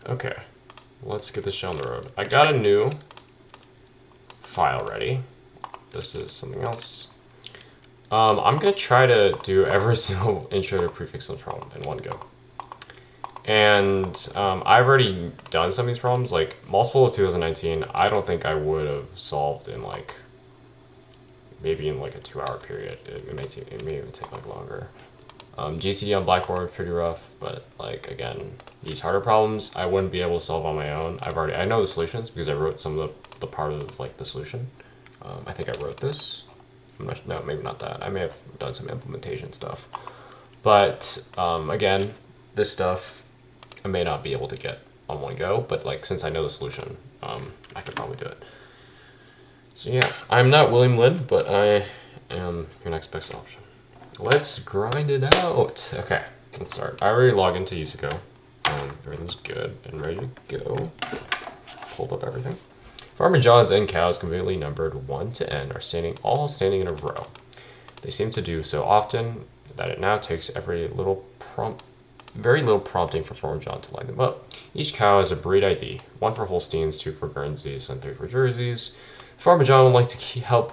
Okay, let's get this show on the road. I got a new file ready. This is something else. I'm gonna try to do every single intro to prefix sums problem in one go. And I've already done some of these problems, like multiple of 2019. I don't think I would have solved in like maybe in like a 2-hour period. It may even take like longer. GCD on Blackboard, pretty rough, but like again, these harder problems I wouldn't be able to solve on my own. I know the solutions because I wrote some of the part of like the solution. I think I wrote this. No, maybe not that. I may have done some implementation stuff, but again, this stuff I may not be able to get on one go. But like since I know the solution, I could probably do it. So yeah, I'm not William Lynn, but I am your next best option. Let's grind it out. Okay, let's start. I already logged into USACO. Everything's good and ready to go. Pulled up everything. Parmejans and cows conveniently numbered 1 to n are all standing in a row. They seem to do so often that it now takes very little prompting for Parmesan to line them up. Each cow has a breed ID, 1 for Holsteins, 2 for Guernseys, and 3 for Jerseys. Parmesan would like to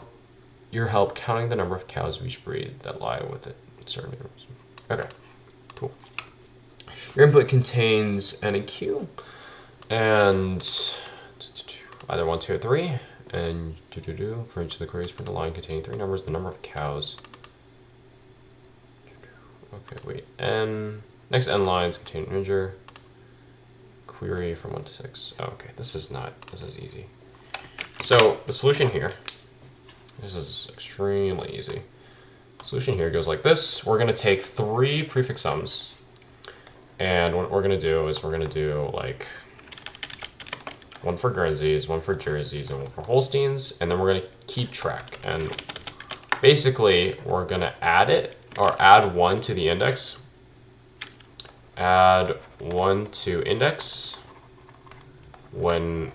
your help counting the number of cows of each breed that lie with it. Okay, cool. Your input contains n and q, and either 1, 2, or 3, and for each of the queries, print a line containing 3 numbers, the number of cows. Okay, wait, n. Next n lines contain an integer. Query from 1 to 6. Oh, okay, this is easy. So the solution here, this is extremely easy. Solution here goes like this. We're going to take 3 prefix sums, and what we're going to do is we're going to do like 1 for Guernseys, 1 for Jerseys, and 1 for Holsteins, and then we're going to keep track. And basically, we're going to add 1 to the index, add 1 to index when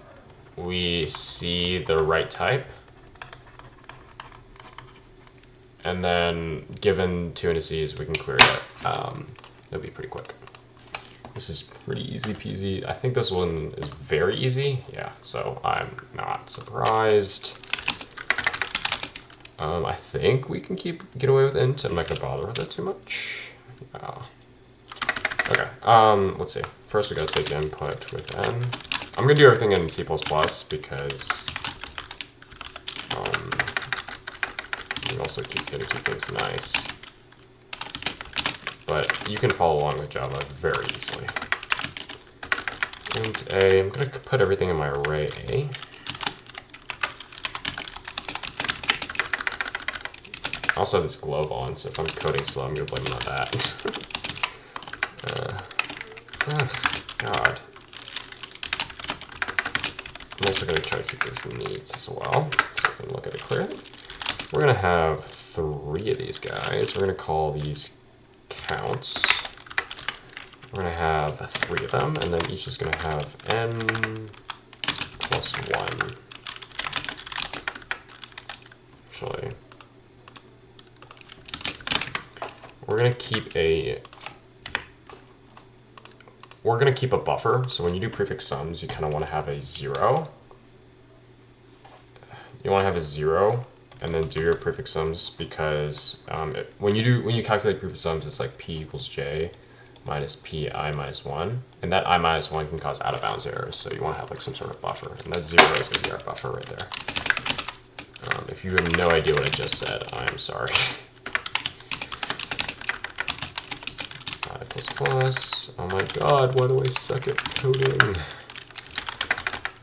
we see the right type, and then given 2 indices, we can query it. It'll be pretty quick. This is pretty easy peasy. I think this one is very easy. Yeah, so I'm not surprised. I think we can get away with int. I'm not gonna bother with it too much. Yeah. Okay, let's see. First we gotta take input with n. I'm gonna do everything in C++ because we also gotta keep things nice. But you can follow along with Java very easily. Int a, I'm going to put everything in my array A. I also have this globe on, so if I'm coding slow, I'm going to blame it on that. God. I'm also going to try to keep these needs as well, so I can look at it clearly. We're going to have 3 of these guys. We're going to call these counts. We're going to have 3 of them, and then each is going to have n plus 1. Actually, we're going to keep a buffer. So when you do prefix sums, you kind of want to have a 0. You want to have a 0 and then do your prefix sums, because when you calculate prefix sums, it's like p equals j minus pi minus 1, and that I minus 1 can cause out of bounds errors, so you want to have like some sort of buffer, and that 0 is going to be our buffer right there. If you have no idea what I just said, I am sorry. I++, oh my god, why do I suck at coding?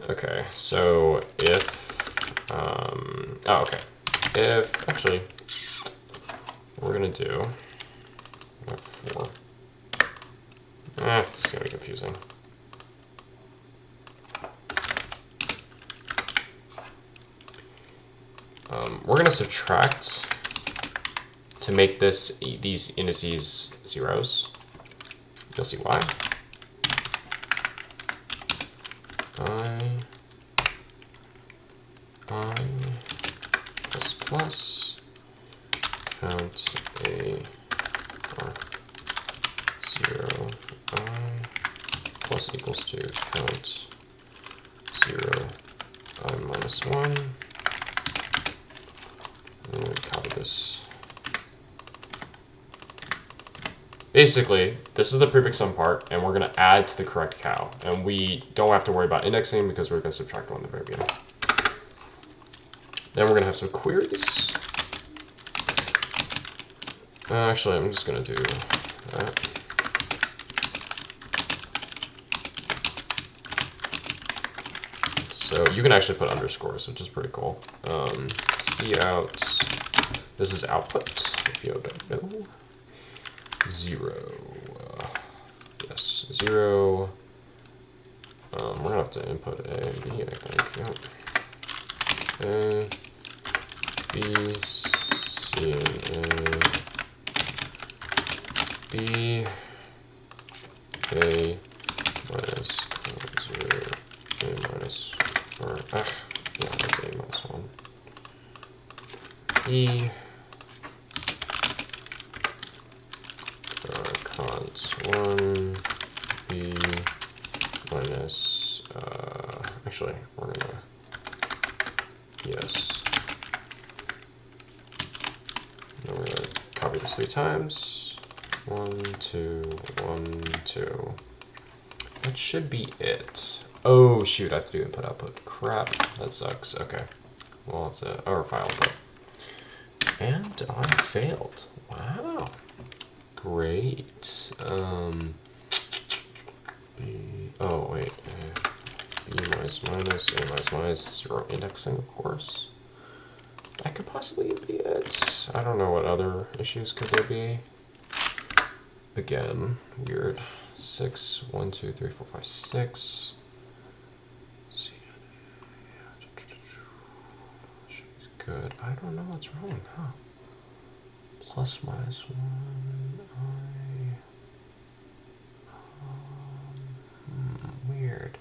Okay, so if, actually, we're going to do 4. This is going to be confusing. We're going to subtract to make these indices zeros. You'll see why. I++ count a or 0 I plus equals to count 0 I minus 1. And then we copy this. Basically, this is the prefix sum part, and we're going to add to the correct cow. And we don't have to worry about indexing because we're going to subtract 1 at the very beginning. Then we're going to have some queries. Actually, I'm just going to do that. So you can actually put underscores, which is pretty cool. Cout, this is output, if you don't know. 0. Yes, 0. We're going to have to input A and B, I think. Yep. A, B, C, and A, B, A minus 0, A minus, or, yeah, that's A minus 1. E, cons 1, B minus, actually, we're gonna, yes. Then we're gonna copy this 3 times. 1, 2, 1, 2. That should be it. Oh, shoot, I have to do input output. Crap, that sucks. Okay. We'll have to, or file input. And I failed. Wow. Great. B, oh, wait. B minus minus, A minus minus, 0 indexing, of course. That could possibly be it. I don't know what other issues could there be. Again, weird. 6, 1, 2, 3, 4, 5, 6. Good. I don't know what's wrong, huh? Plus minus 1, weird.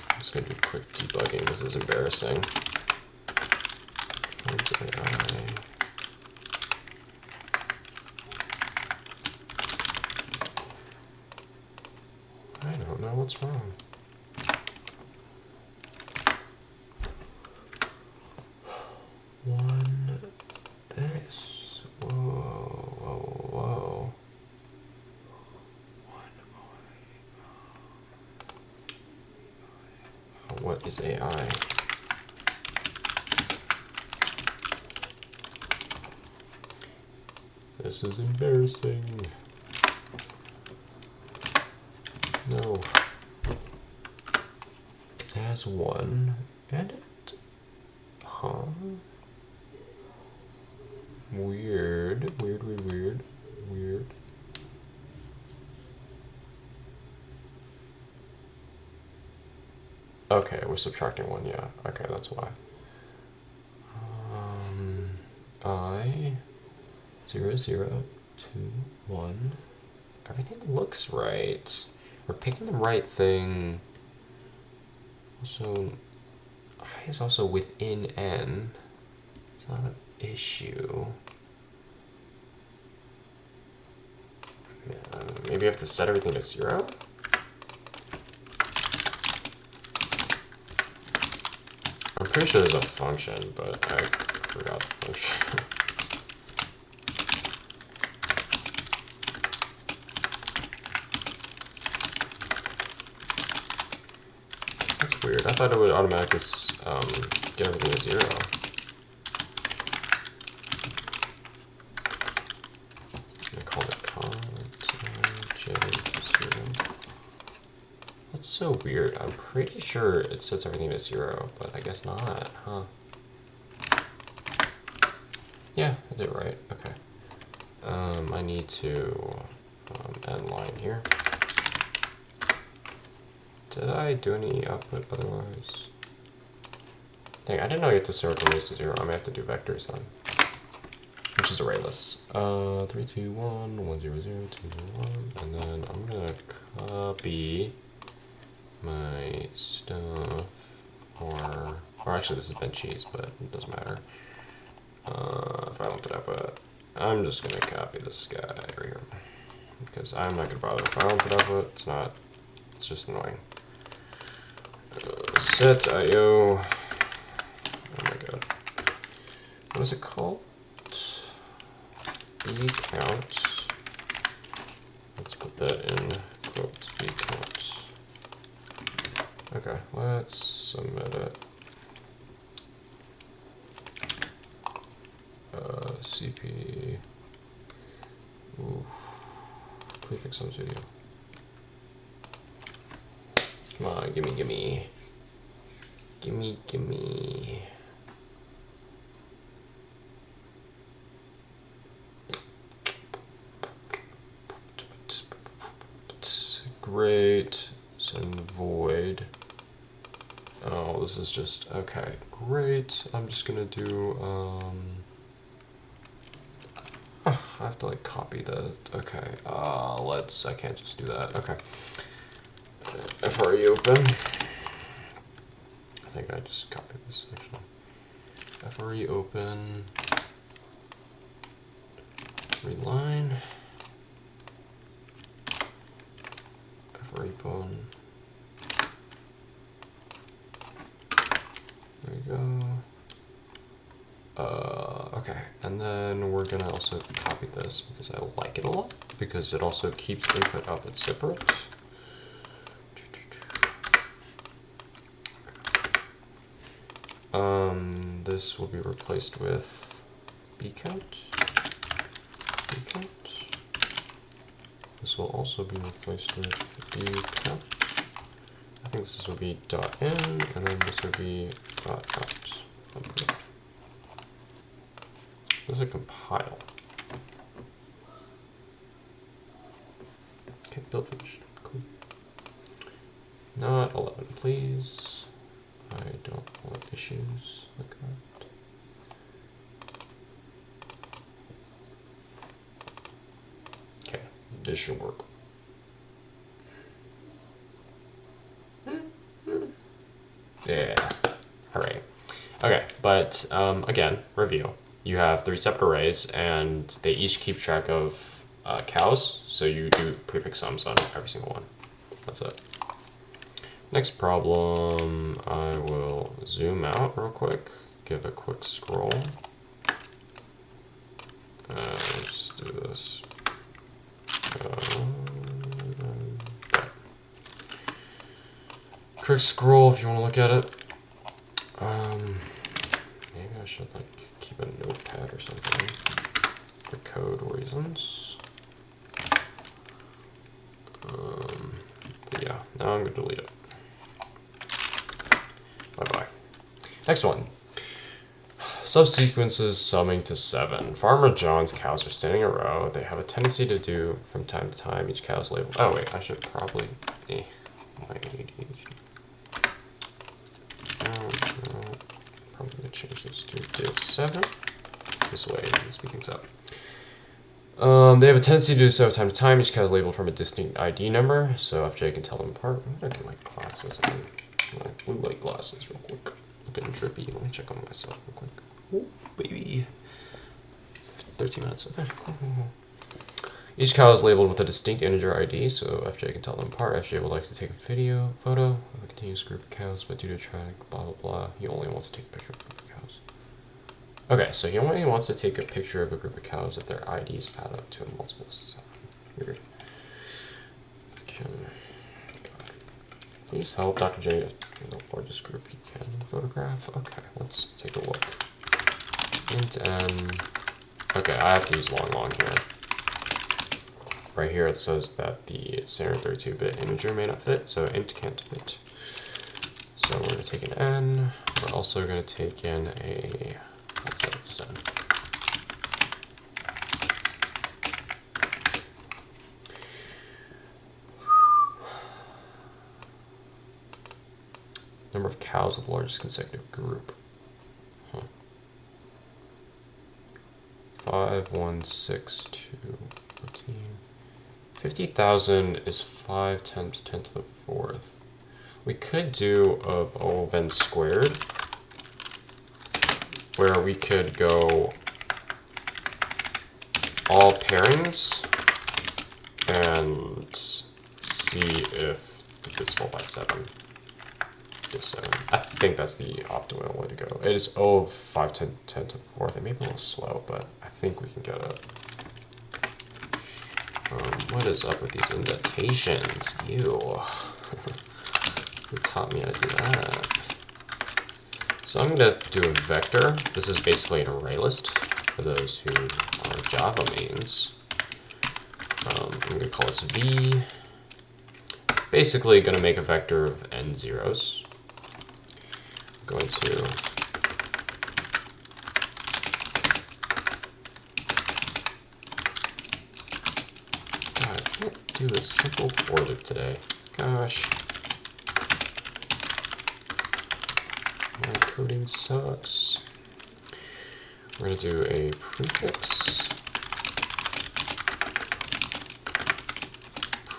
I'm just gonna do quick debugging. This is embarrassing. I don't know what's wrong. One, this. Whoa, whoa, whoa. What is AI? This is embarrassing. No. It has 1 edit. Huh? Weird. Weird. Okay, we're subtracting 1, yeah. Okay, that's why. I 0, 0, 2, 1. Everything looks right. We're picking the right thing. Also, I is also within n. It's not an issue. Maybe I have to set everything to 0? I'm pretty sure there's a function, but I forgot the function. That's weird. I thought it would automatically get everything to 0. I call it J0. That's so weird. I'm pretty sure it sets everything to 0, but I guess not, huh? Yeah, I did it right. Okay. I need to end line here. Did I do any output otherwise? Dang, I didn't know you had to sort from these to 0. I may have to do vectors then. Which is arrayless. 3, 2, 1, 1, 0, 0, 2, 0, 1. And then I'm gonna copy my stuff, or actually this has been cheese, but it doesn't matter. If I don't put output, I'm just gonna copy this guy right here because I'm not gonna bother with my own output. It's not. It's just annoying. Set IO. Oh my god. What is it called? B count. Let's put that in quotes. B count. Okay, let's submit it. CP. Ooh. Prefix Sums II. Come on, gimme. Gimme. Great. Send void. Oh, this is just, okay, great. I'm just gonna do, I have to like copy the, okay, I can't just do that, okay. FRE open. I think I just copied this actually. FRE open. Read line. FRE bone. There we go. Okay, and then we're gonna also copy this because I like it a lot, because it also keeps input output separate. This will be replaced with B count. This will also be replaced with B count. I think this will be dot in, and then this will be dot out. Does it compile? Okay, build finished. Cool. Not 11, please. I don't want issues like that. Okay, this should work. Yeah, hooray. Okay, but again, review. You have 3 separate arrays, and they each keep track of cows, so you do prefix sums on every single one. That's it. Next problem, I will zoom out real quick, give a quick scroll. Let's do this. Quick scroll if you want to look at it. Maybe I should like keep a notepad or something for code reasons. But yeah, now I'm going to delete it. Bye-bye. Next one. Subsequences summing to 7. Farmer John's cows are standing in a row. They have a tendency to do from time to time. Each cow is labeled. Oh wait, I should probably. My ADHD. No. Probably gonna change this to div 7. This way, I can speed things up. They have a tendency to do so from time to time. Each cow is labeled from a distinct ID number, so FJ can tell them apart. I'm gonna get my glasses on. My blue light glasses real quick. Looking drippy. Let me check on myself real quick. Oh, baby. 13 minutes. Okay, cool. Each cow is labeled with a distinct integer ID, so FJ can tell them apart. FJ would like to take a photo of a continuous group of cows, but due to traffic, blah blah blah, he only wants to take a picture of a group of cows. Okay, so he only wants to take a picture of a group of cows if their IDs add up to a multiple 7. Weird. Please help Dr. J the largest group he can photograph. Okay, let's take a look. Int n. Okay, I have to use long here. Right here it says that the standard 32-bit integer may not fit, so int can't fit. So we're going to take an n. We're also going to take in a, let's say, just n. Number of cows with the largest consecutive group. 5, 1, 6, 2, 14. 50,000 is 5 times 10 to the 4th. We could do of O(n) squared, where we could go all pairings and see if divisible by 7. If 7. I think that's the optimal way to go. It is 5, 10 to the 4th. It may be a little slow, but I think we can get it. What is up with these indentations? Ew. Who taught me how to do that? So I'm going to do a vector. This is basically an array list for those who are Java mains. I'm going to call this V. Basically going to make a vector of n zeros. I'm going to God, I can't do a simple for loop today. Gosh. My coding sucks. We're going to do a prefix.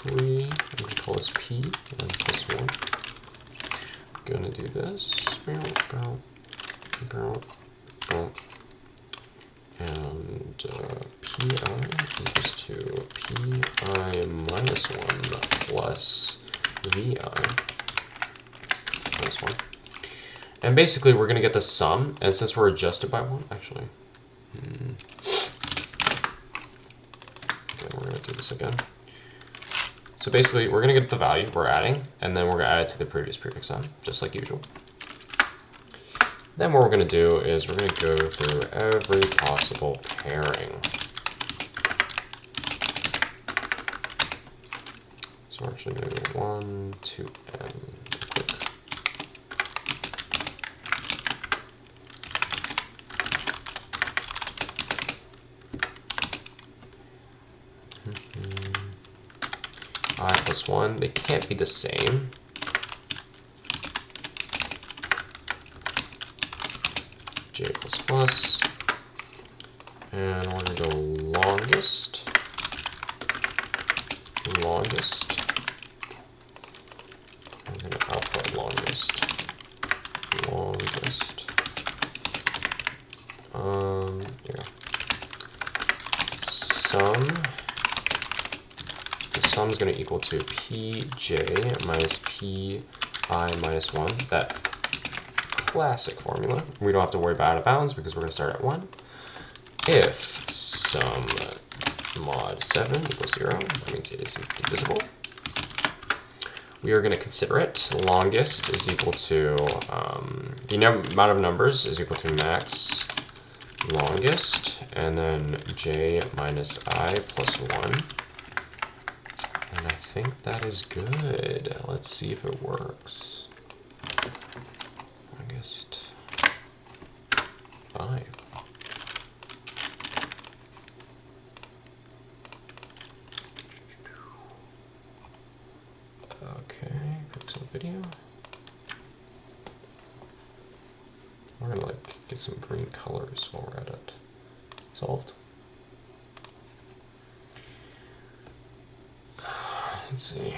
I'm going to call this P and plus 1. I'm going to do this. And pi equals to pi minus 1 plus vi minus 1. And basically, we're going to get the sum, and since we're adjusted by 1, actually. Okay, we're going to do this again. So basically, we're going to get the value we're adding, and then we're going to add it to the previous prefix sum, just like usual. Then what we're going to do is we're going to go through every possible pairing. So we're actually going to do 1 to n. I plus 1, they can't be the same. J plus plus. And we're going to go longest. Longest. I'm going to output longest. Longest. Yeah. Sum. Sum is going to equal to pj minus pi minus 1. That classic formula. We don't have to worry about out of bounds because we're going to start at 1. If sum mod 7 equals 0, that means it is divisible. We are going to consider it. Longest is equal to, the amount of numbers is equal to max longest, and then j minus I plus 1. And I think that is good. Let's see if it works. Longest 5. Okay, pixel video. We're gonna get some green colors while we're at it. Solved. Let's see.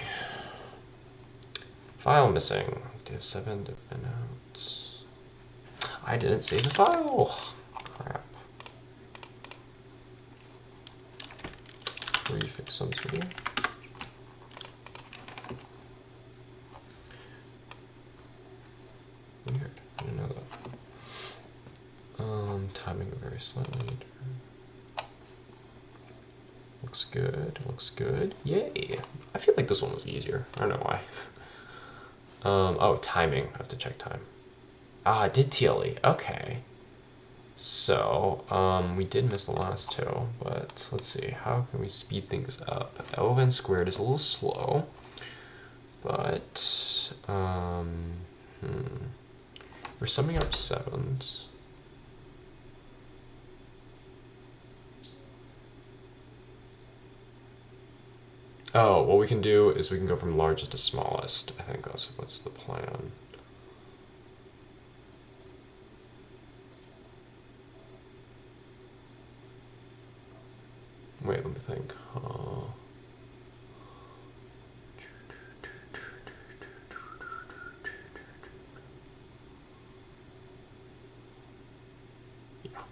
File missing. Div7 div notes. I didn't save the file. Crap. Prefix sums video. Weird. I didn't know that. Timing very slightly. Looks good. Looks good. Yay! I feel like this one was easier. I don't know why. Oh, timing. I have to check time. Ah, I did TLE. Okay. So, we did miss the last two, but let's see. How can we speed things up? O of n squared is a little slow, but we're summing up sevens. Oh, what we can do is we can go from largest to smallest. I think that's what's the plan. Wait, let me think. Yeah.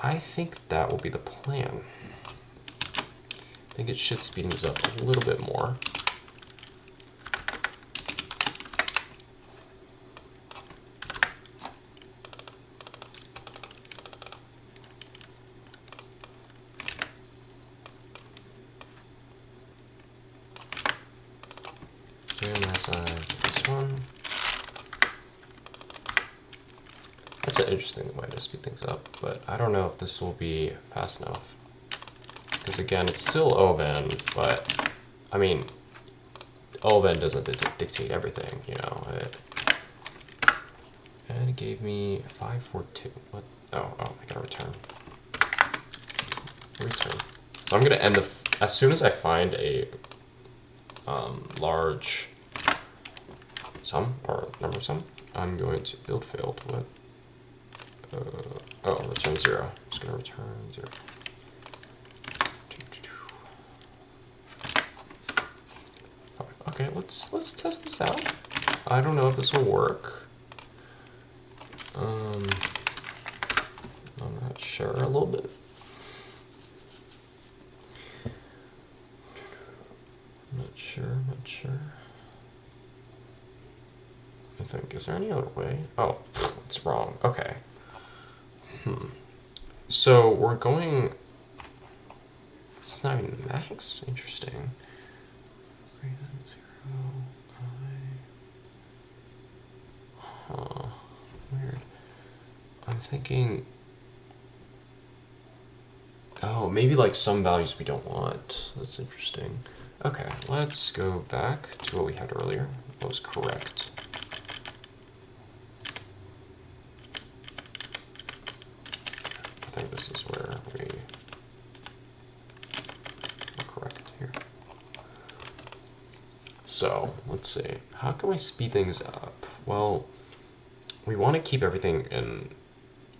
I think that will be the plan. I think it should speed things up a little bit more. This one. That's an interesting way to speed things up, but I don't know if this will be fast enough. Because again, it's still oven, but I mean, oven doesn't dictate everything, you know. And it gave me 542. What? Oh, I gotta return. Return. So I'm gonna end as soon as I find a large sum or number sum, I'm going to build failed. What? Return 0. I'm just gonna return 0. Okay, let's test this out. I don't know if this will work. I'm not sure. A little bit. Not sure. I think, is there any other way? Oh, it's wrong. Okay. So we're going. This is not even max. Interesting. Weird. I'm thinking. Oh, maybe like some values we don't want. That's interesting. Okay, let's go back to what we had earlier. That was correct. I think this is where we are correct here. So, let's see. How can I speed things up? Well, we want to keep everything in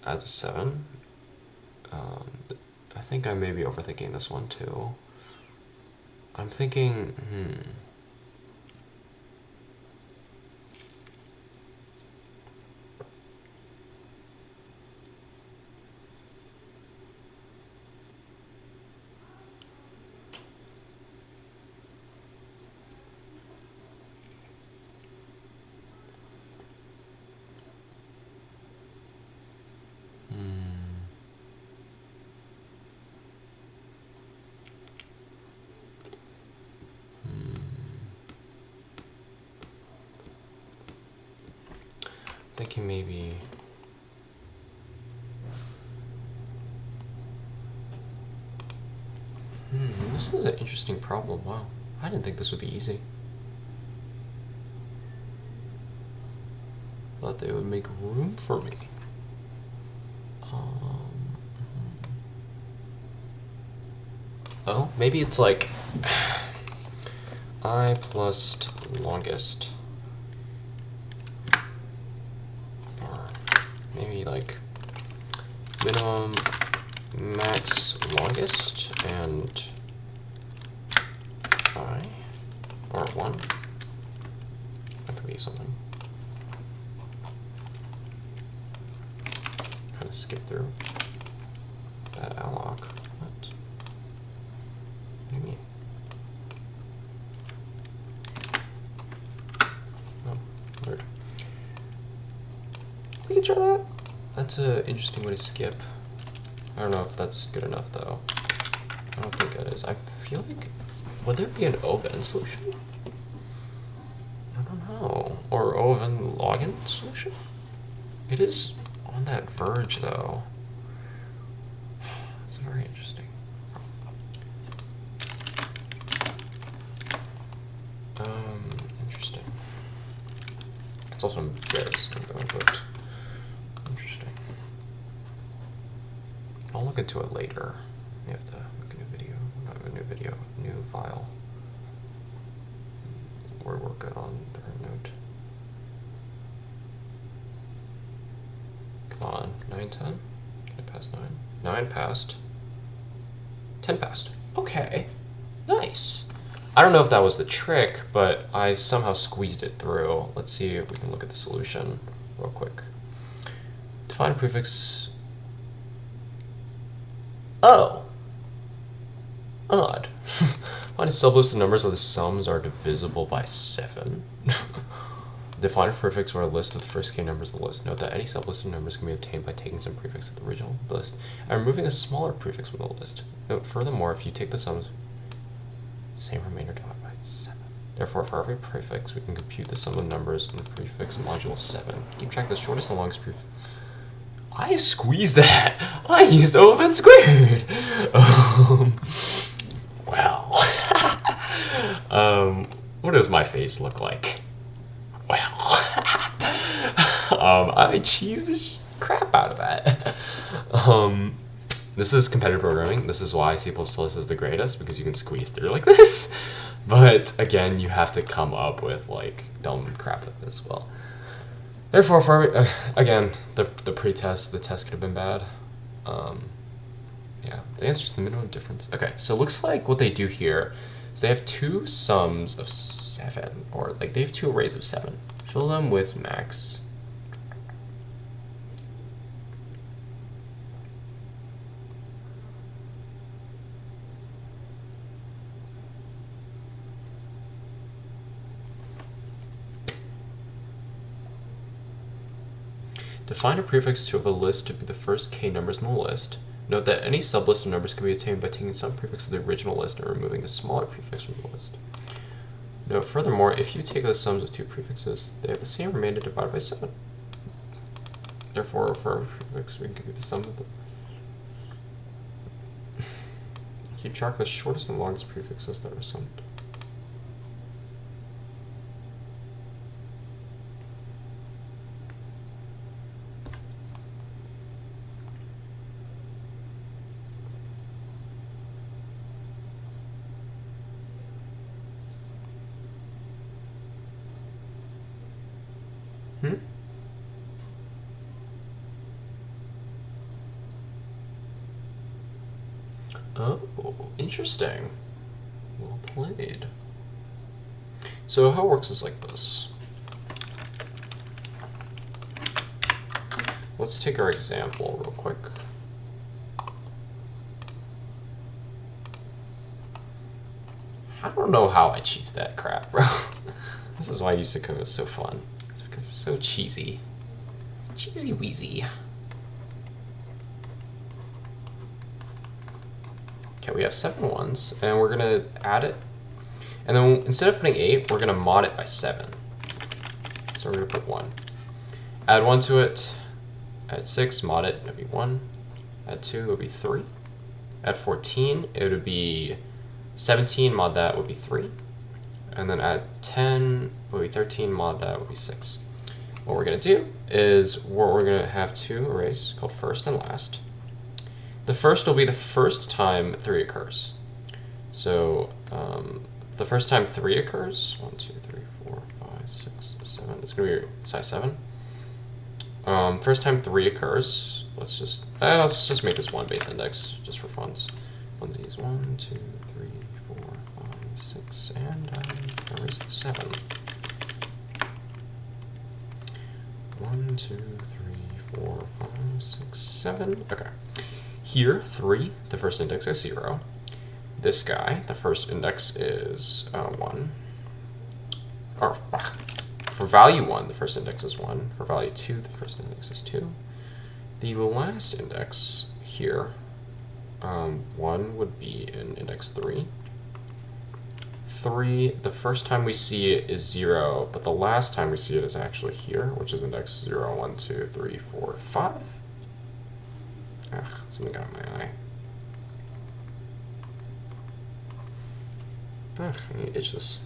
as a 7. I think I may be overthinking this one too. I'm thinking, thinking maybe this is an interesting problem. Wow, I didn't think this would be easy. Thought they would make room for me. Oh, maybe it's like I plus longest. Maybe like minimum, max, longest, and I, or 1. That could be something. Kind of skip through that alloc. What do you mean? Oh, weird. We can try that. That's an interesting way to skip. I don't know if that's good enough though. I don't think that is. I feel like, would there be an oven solution? I don't know. Or oven login solution? It is on that verge though. It's very interesting. Interesting. It's also embarrassing though, but interesting. I'll look into it later. We have to make a new video. Not a new video, new file. We're working on our note. Come on, 9, 10? Can I pass 9? 9 passed. 10 passed. Okay, nice. I don't know if that was the trick, but I somehow squeezed it through. Let's see if we can look at the solution real quick. Define prefix. Oh. Odd. Find a sublist of numbers where the sums are divisible by 7. Define a prefix where a list of the first k numbers of the list. Note that any sublist of numbers can be obtained by taking some prefix of the original list and removing a smaller prefix from the list. Note furthermore, if you take the sums, same remainder divided by 7. Therefore, for every prefix, we can compute the sum of numbers in the prefix module 7. Keep track of the shortest and longest prefix. I squeezed that! I used O of n squared! Well. What does my face look like? Well. I cheesed the crap out of that. This is competitive programming. This is why C++ is the greatest, because you can squeeze through like this. But again, you have to come up with like dumb crap like this. Well, therefore, for again, the pretest, the test could have been bad. Yeah, the answer is the minimum difference. Okay, so it looks like what they do here is they have two sums of 7, or like they have two arrays of 7. Fill them with max. Define a prefix to have a list to be the first k numbers in the list. Note that any sublist of numbers can be obtained by taking some prefix of the original list and removing a smaller prefix from the list. Note furthermore, if you take the sums of two prefixes, they have the same remainder divided by 7. Therefore, for every prefix, we can compute the sum of them. Keep track of the shortest and longest prefixes that are summed. Oh, interesting. Well played. So how it works is like this. Let's take our example real quick. I don't know how I cheese that crap, bro. This is why USACO is so fun. It's because it's so cheesy. Cheesy wheezy. Okay, we have 7 ones, and we're gonna add it. And then instead of putting 8, we're gonna mod it by 7. So we're gonna put 1. Add 1 to it. Add 6, mod it, it'll be 1. Add 2, it'll be 3. Add 14, it would be 17, mod that would be 3. And then add 10, would be 13, mod that would be 6. What we're going to do is we're going to have two arrays called first and last. The first will be the first time 3 occurs. So the first time 3 occurs, 1, 2, 3, 4, 5, 6, 7, it's going to be size 7. First time 3 occurs, let's just make this one base index just for funs. Funsies, 1, 2, 3, 4, 5, 6, and erase the 7. 1, 2, 3, 4, 5, 6, 7. Okay. Here, 3, the first index is 0. This guy, the first index is 1. Or, for value 1, the first index is 1. For value 2, the first index is 2. The last index here, 1 would be in index 3. 3, the first time we see it is 0, but the last time we see it is actually here, which is index 0, 1, 2, 3, 4, 5. Ugh, something got in my eye. Ugh, I need to itch this.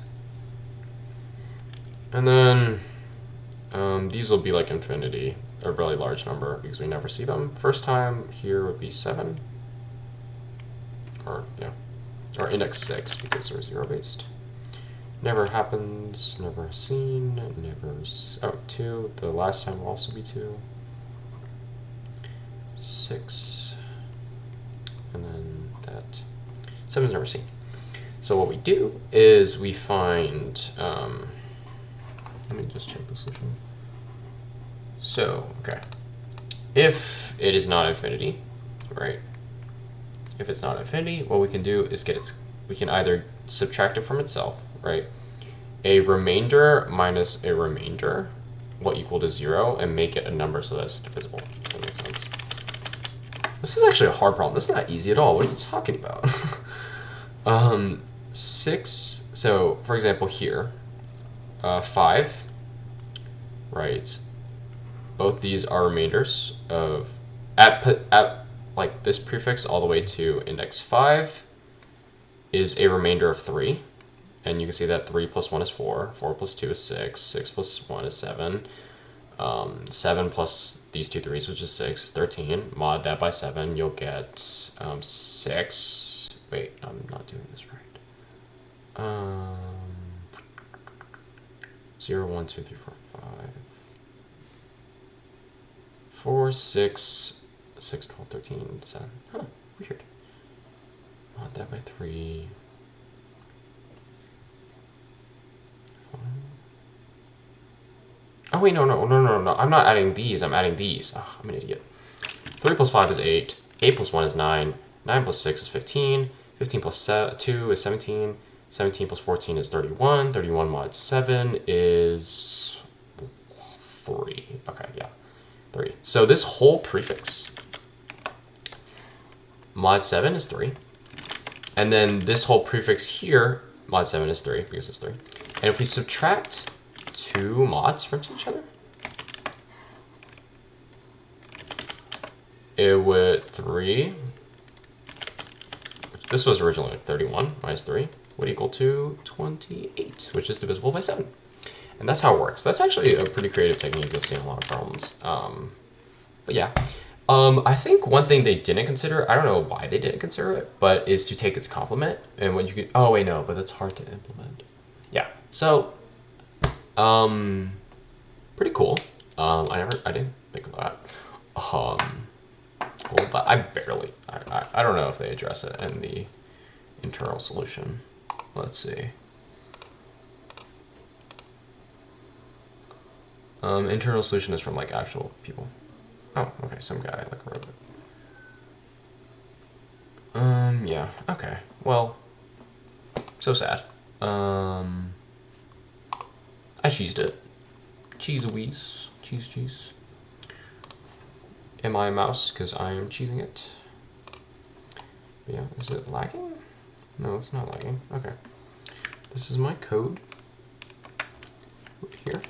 And then these will be like infinity, a really large number, because we never see them. First time here would be 7. Or, yeah. Or index 6, because they're 0 based. Never happens, never seen, never... Oh, 2. The last time will also be 2. 6. And then that... 7 is never seen. So what we do is we find... let me just check the solution. So, okay. If it is not infinity, right? If it's not infinity, what we can do is we can either subtract it from itself, right? A remainder minus a remainder will equal to 0 and make it a number so that's divisible. If that makes sense. This is actually a hard problem. This is not easy at all. What are you talking about? 6, so for example here, 5, right? Both these are remainders of, at like this prefix all the way to index 5 is a remainder of 3. And you can see that 3 plus 1 is 4, 4 plus 2 is 6, 6 plus 1 is 7, 7 plus these two 3's, which is 6, is 13. Mod that by 7, you'll get 6. Wait, I'm not doing this right. 0, 1, 2, 3, 4, 5. 4, 6, 6, 12, 13, 7. Huh, weird. Mod that by 3. Oh wait, no. I'm not adding these, I'm adding these. Oh, I'm an idiot. 3 plus 5 is 8. 8 plus 1 is 9. 9 plus 6 is 15. 15 plus 2 is 17. 17 plus 14 is 31. 31 mod 7 is 3. Okay, yeah. 3. So this whole prefix, mod 7 is 3. And then this whole prefix here, mod 7 is 3, because it's 3. And if we subtract 2 mods from each other, it would 3, this was originally like 31 minus 3, would equal to 28, which is divisible by 7. And that's how it works. That's actually a pretty creative technique you'll see in a lot of problems. But yeah, I think one thing they didn't consider, I don't know why they didn't consider it, but is to take its complement. And what you could, oh wait, no, but that's hard to implement. Yeah, so, pretty cool. I didn't think of that. Cool, but I don't know if they address it in the internal solution. Let's see. Internal solution is from like actual people. Oh, okay, some guy like wrote it. Yeah, okay. Well, so sad. I cheesed it. Cheese-a-wees. Cheese. Am I a mouse? Because I am cheesing it. But yeah, is it lagging? No, it's not lagging. Okay. This is my code. Over here.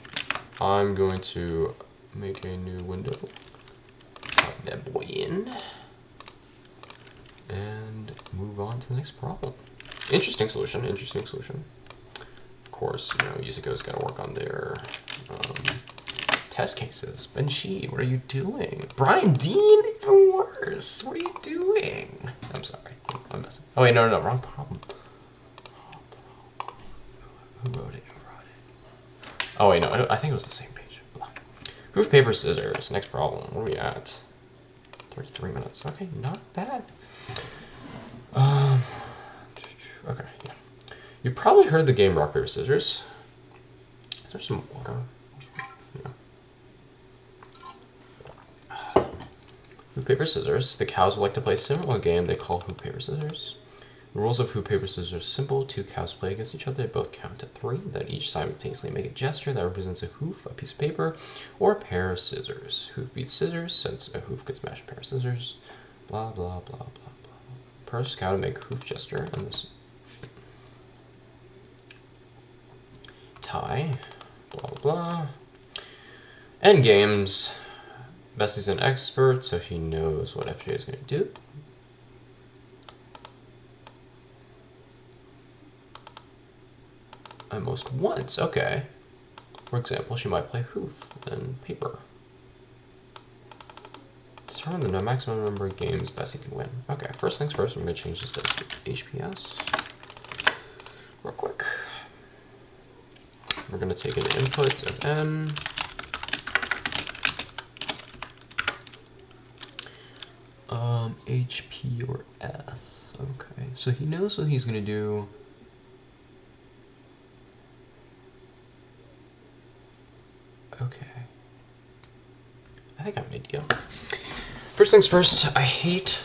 I'm going to make a new window. Plug that boy in. And move on to the next problem. Interesting solution. Of course, you know, USACO's got to work on their test cases. Benji, what are you doing? Brian Dean, even worse. What are you doing? I'm sorry. I'm messing. Oh, wait, no, wrong problem. Who wrote it? Oh, wait, no, I think it was the same page. Hoof, paper, scissors. Next problem. Where are we at? 33 minutes. Okay, not bad. Okay, yeah. You've probably heard the game rock, paper, scissors. Is there some water? Hoop, paper, scissors. The cows would like to play a similar game they call hoop, paper, scissors. The rules of hoop, paper, scissors are simple. 2 cows play against each other. They both count to 3. Then each simultaneously make a gesture that represents a hoof, a piece of paper, or a pair of scissors. Hoof beats scissors, since a hoof could smash a pair of scissors. Blah, blah, blah, blah, blah. First cow to make a hoof gesture, and this tie. Blah, blah, blah. End games. Bessie's an expert, so she knows what FJ is going to do. At most once, okay. For example, she might play hoof, then paper. Determine the maximum number of games Bessie can win. Okay, first things first, I'm going to change this to HPS. Real quick. We're going to take an input of N. HP or S. Okay, so he knows what he's going to do. Okay. I think I have an idea. First things first, I hate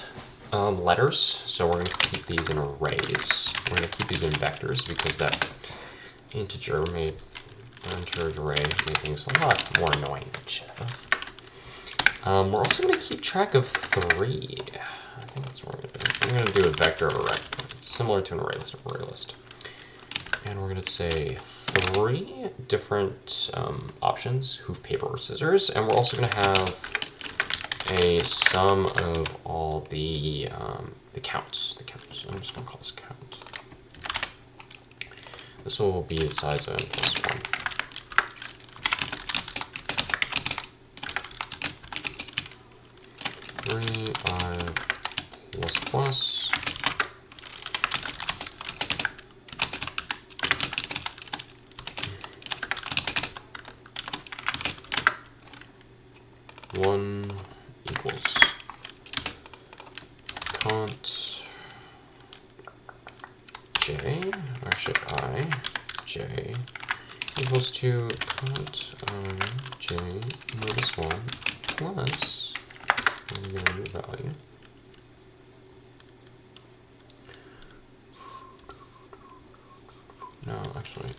Letters, so we're going to keep these in arrays. We're going to keep these in vectors because that integer array made things a lot more annoying than it should have. We're also going to keep track of 3. I think that's what we're going to do. We're going to do a vector of array, similar to an array list. And we're going to say 3 different options, hoof, paper, or scissors. And we're also going to have a sum of all the counts. I'm just going to call this count. This will be the size of n plus 1. I plus plus one equals cont j, or should I, j equals to cont j minus 1 plus, and we get a new value. No, actually,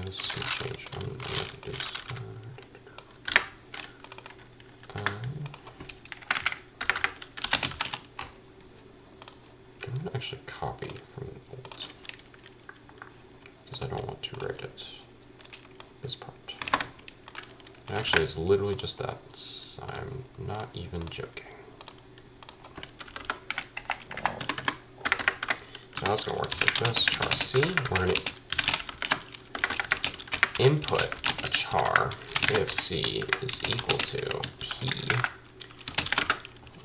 this is going to change. I'm going to do this. I'm going to actually copy from the old, because I don't want to write it. This part. And actually, it's literally just that. I'm not even joking. So now it's going to work like this. Char C. We're going to input a char if C is equal to P.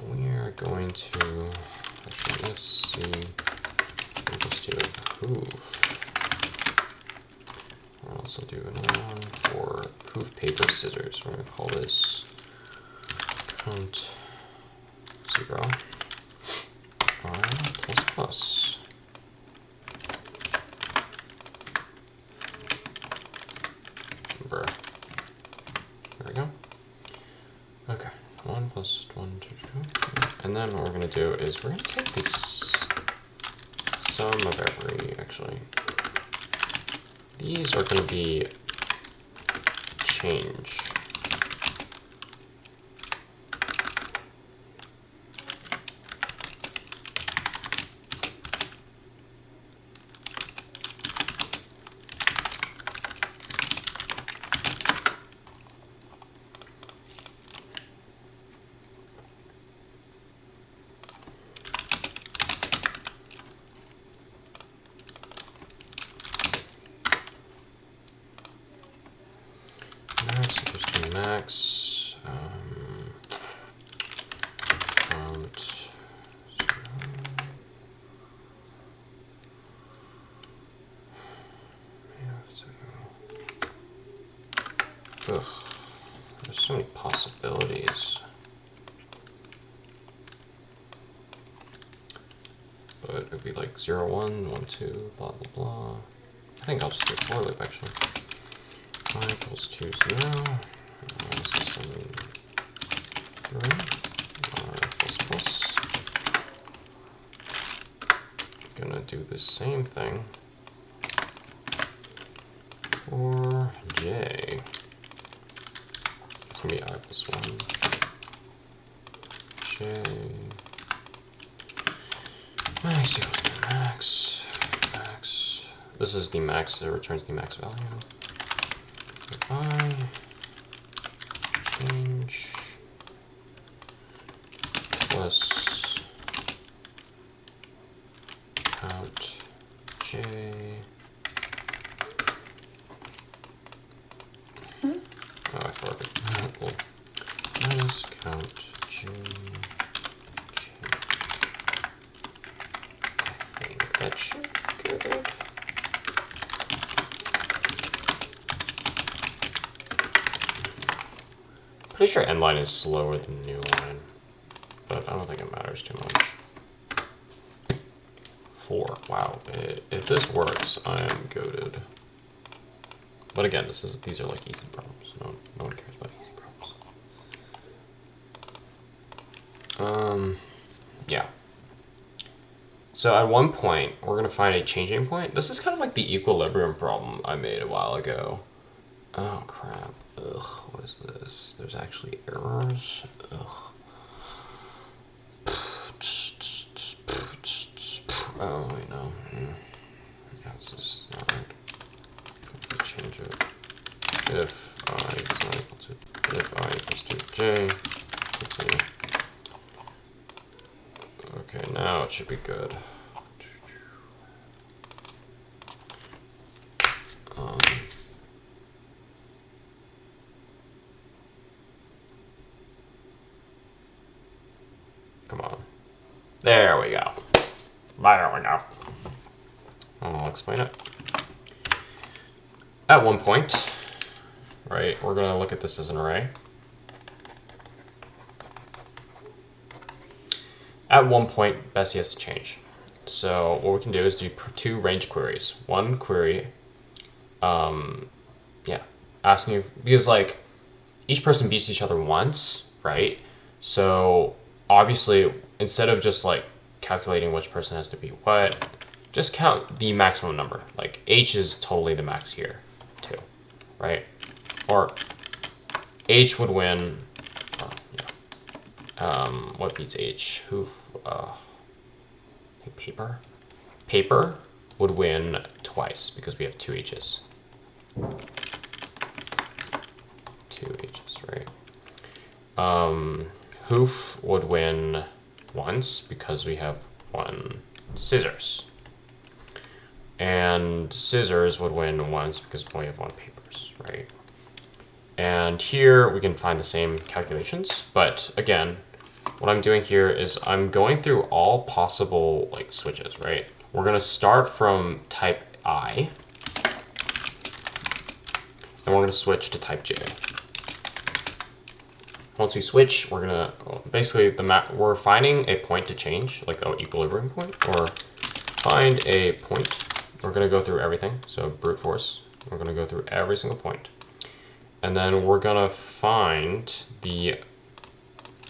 We are going to, actually, if C equals to hoof. We'll also do another one for hoof, paper, scissors. We're going to call this count 0 I plus plus. There we go. Okay, 1 plus 1, 2, 2. And then what we're going to do is we're going to take this sum of every, actually. These are going to be change. Max count 0. Ugh, there's so many possibilities. But it would be like 0, 1, 1, 2, blah, blah, blah. I think I'll just do a for loop actually. I equals 2, 0. This is 3. Plus plus. Gonna do the same thing for j. It's gonna be I plus 1. J. Max equals to max. Max. This is the max, it returns the max value. If I change plus count j. Oh, I forgot. Well, minus count j. I think that should be good. Pretty sure end line is slower than new line, but I don't think it matters too much. 4. Wow. If this works, I am goated. But again, these are like easy problems. No one cares about easy Yeah. So at one point, we're going to find a changing point. This is kind of like the equilibrium problem I made a while ago. Oh, crap. Ugh, what is this? There's actually errors. Ugh. Oh, wait, no. Yeah, this is not right. Change it. If I is not equal to, if I equals to j, continue. Okay, now it should be good. Come on. There we go. There we go. I'll explain it. At one point, right, we're going to look at this as an array. At one point, Bessie has to change. So what we can do is do two range queries. One query, asking, because like each person beats each other once, right? So obviously, instead of just like calculating which person has to beat what, just count the maximum number. Like H is totally the max here, too, right? Or H would win. What beats H? Hoof. I think paper. Paper would win twice because we have two H's. Two H's, right? Hoof would win once because we have one scissors. And scissors would win once because we have one papers, right? And here we can find the same calculations, but again, what I'm doing here is I'm going through all possible like switches, right? We're gonna start from type I, and we're gonna switch to type J. Once we switch, we're gonna basically we're finding a point to change, like the equilibrium point, or find a point. We're gonna go through everything, so brute force. We're gonna go through every single point, and then we're gonna find the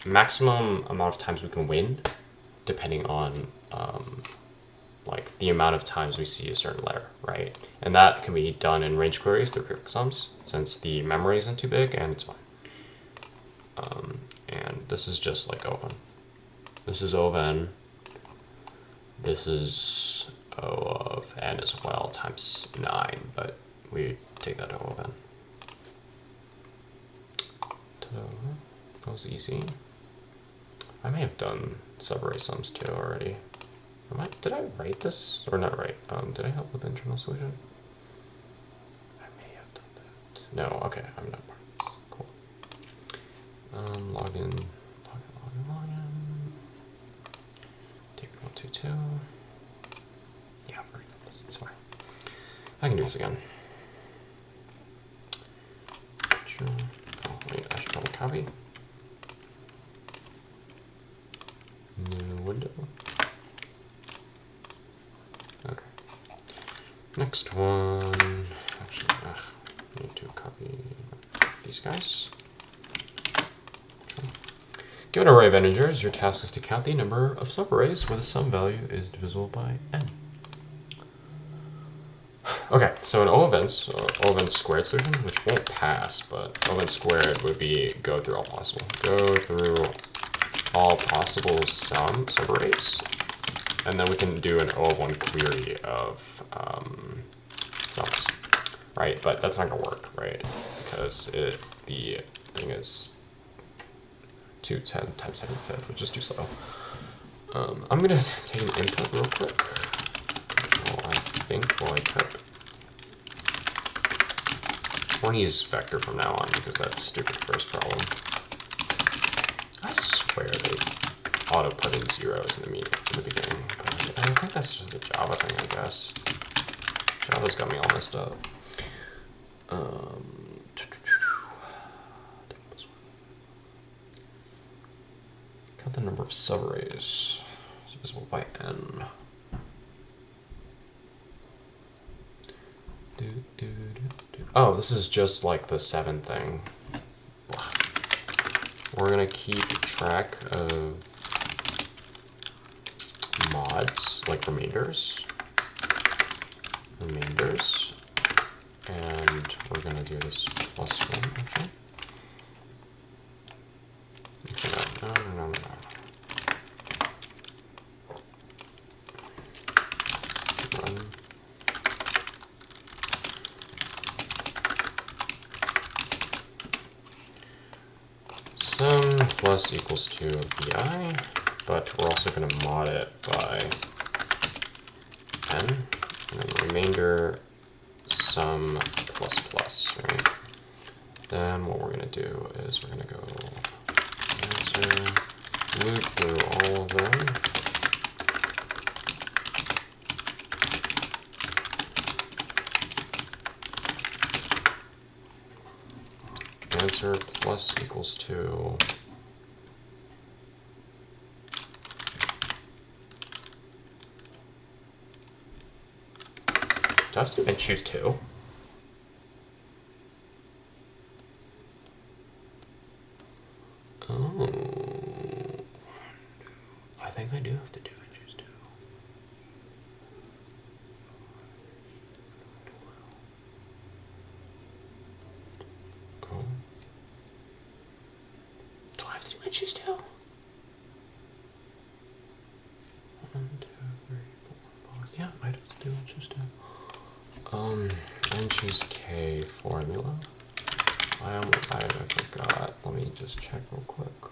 maximum amount of times we can win, depending on like the amount of times we see a certain letter, right? And that can be done in range queries through prefix sums, since the memory isn't too big, and it's fine. And this is just like O of n. This is O of n. This is O of n as well, times 9, but we take that O of n. That was easy. I may have done Subarray Sums II already. Did I write this? Or not write? Did I help with the internal solution? I may have done that. No, okay, I'm not part of this. Cool. Login. Take 122. Yeah, I've already done this. It's fine. I can do this again. Oh, wait, I should probably copy. New window. Okay. Next one. Actually, I need to copy these guys. Given an array of integers, your task is to count the number of subarrays where the sum value is divisible by n. Okay, so an O of n squared solution, which won't pass, but O of n squared would be go through all possible. Go through all possible subarrays, and then we can do an O of 1 query of sums, right? But that's not gonna work, right? Because the thing is 210 times 10 to the fifth, which is too slow. I'm gonna take an input real quick. I think while I type. We're gonna use vector from now on because that stupid first problem. I swear they auto put in zeros in the beginning. But I think that's just a Java thing, I guess. Java's got me all messed up. Count the number of subarrays divisible by n. Oh, this is just like the 7 thing. We're gonna keep track of mods, like remainders, and we're gonna do this +1 actually. Actually, no. Run. Sum plus equals to vi, but we're also going to mod it by n, and then remainder sum plus, right? Then what we're going to do is we're going to go answer, loop through all of them. Answer plus equals to do I have to choose 2? Oh, I think I do have to do and choose 2. Oh. Do I have to do and choose 2? 1, 2, 3, 4, 5. Yeah, I have to do and choose 2. And choose K formula. I forgot. Let me just check real quick.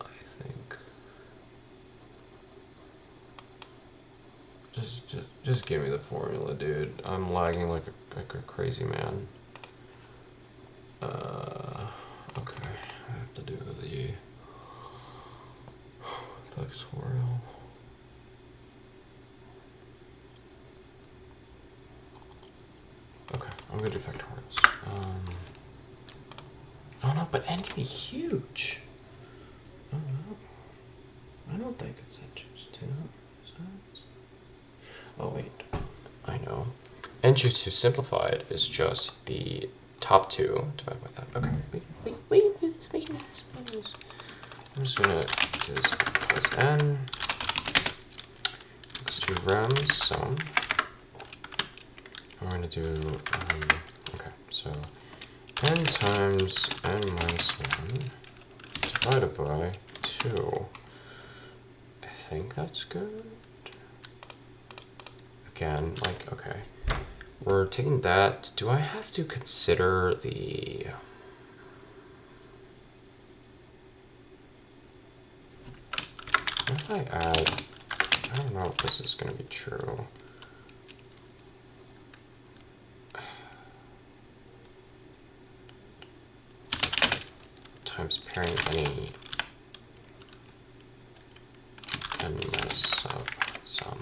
I think just give me the formula, dude. I'm lagging like a crazy man. Okay, I have to do the factorial. Okay, I'm gonna do factorials. Oh no, but n can be huge. Oh no, I don't think it's inches 2. Oh wait, I know. N choose 2 simplified is just the top 2 divided by that. Okay, wait, it's making this. I'm just gonna do this plus n equals to rem sum. I'm going to do, okay, so n times n minus 1 divided by 2. I think that's good. Again, like, okay, we're taking that. Do I have to consider the... What if I add... I don't know if this is going to be true. Times pairing any n minus sum.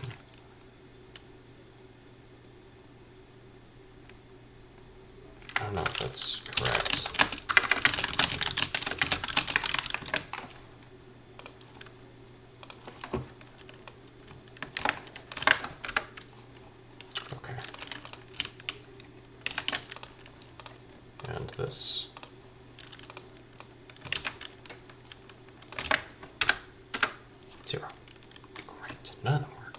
I don't know if that's correct. Okay. And this. Zero. Great. None of them work.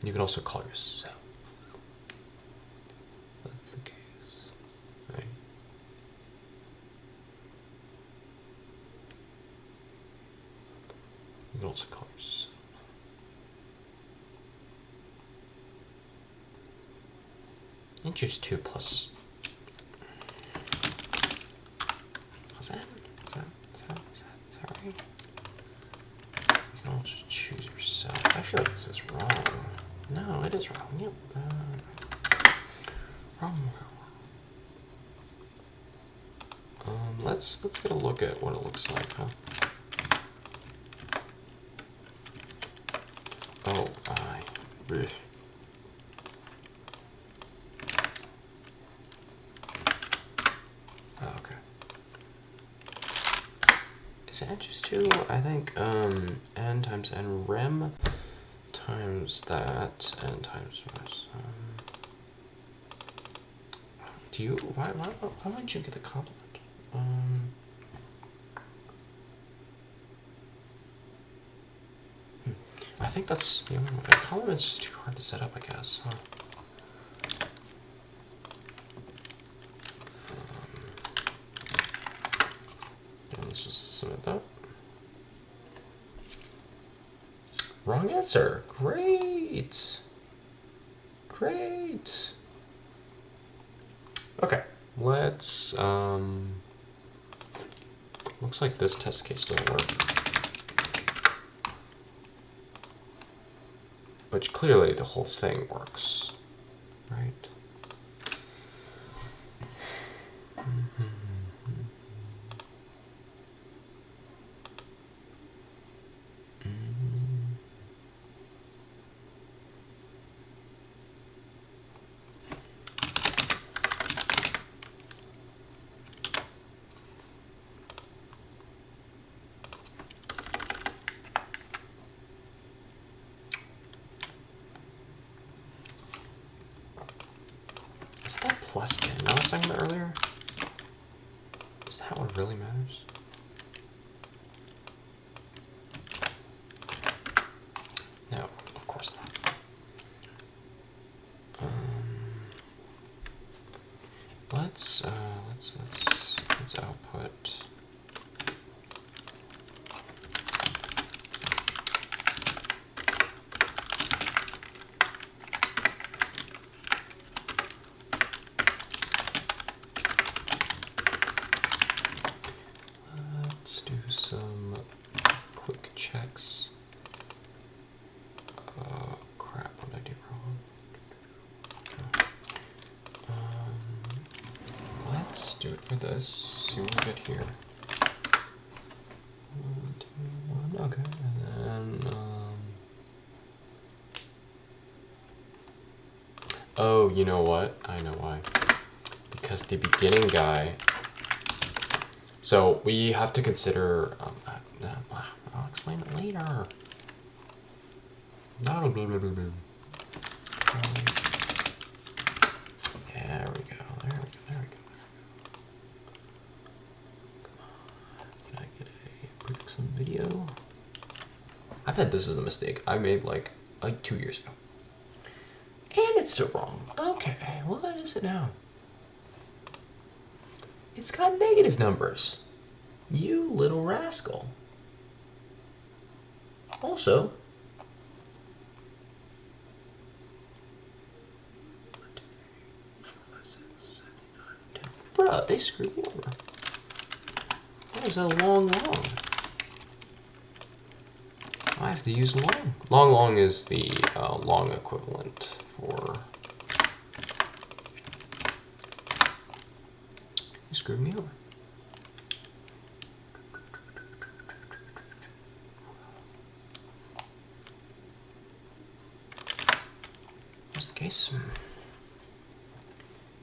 You can also call yourself. That's the case, right? You can also call yourself. And choose 2 plus n. Is that right? You can also choose yourself. I feel like this is wrong. No, it is wrong. Yep. Wrong. Let's get a look at what it looks like, huh? Oh, bleh. Oh, okay. Is it n choose 2? I think n times n rem times that n times this. Do you why wouldn't you get the complement? I think that's the only way. The complement's just too hard to set up, I guess. Huh? Yeah, let's just submit that. Wrong answer. Great. Great. Okay, let's, looks like this test case doesn't work. Which clearly the whole thing works, right? Is that plus n I was talking about earlier? Is that what really matters? No, of course not. Let's output. Let's do some quick checks. Crap, what did I do wrong? Let's do it for this. See what we get here. 1, 2, 1. Okay, and then oh, you know what? I know why. Because the beginning guy. So we have to consider. I'll explain it later. No, blah, blah, blah, blah. There we go. There we go. There we go. Come on. Can I get a prefix on video? I bet this is a mistake I made like 2 years ago. And it's still wrong. Okay, what is it now? It's got negative numbers. You little rascal. Also, bruh, they screwed me over. That is a long. I have to use long. Long is the long equivalent for. You screwed me over. What's the case?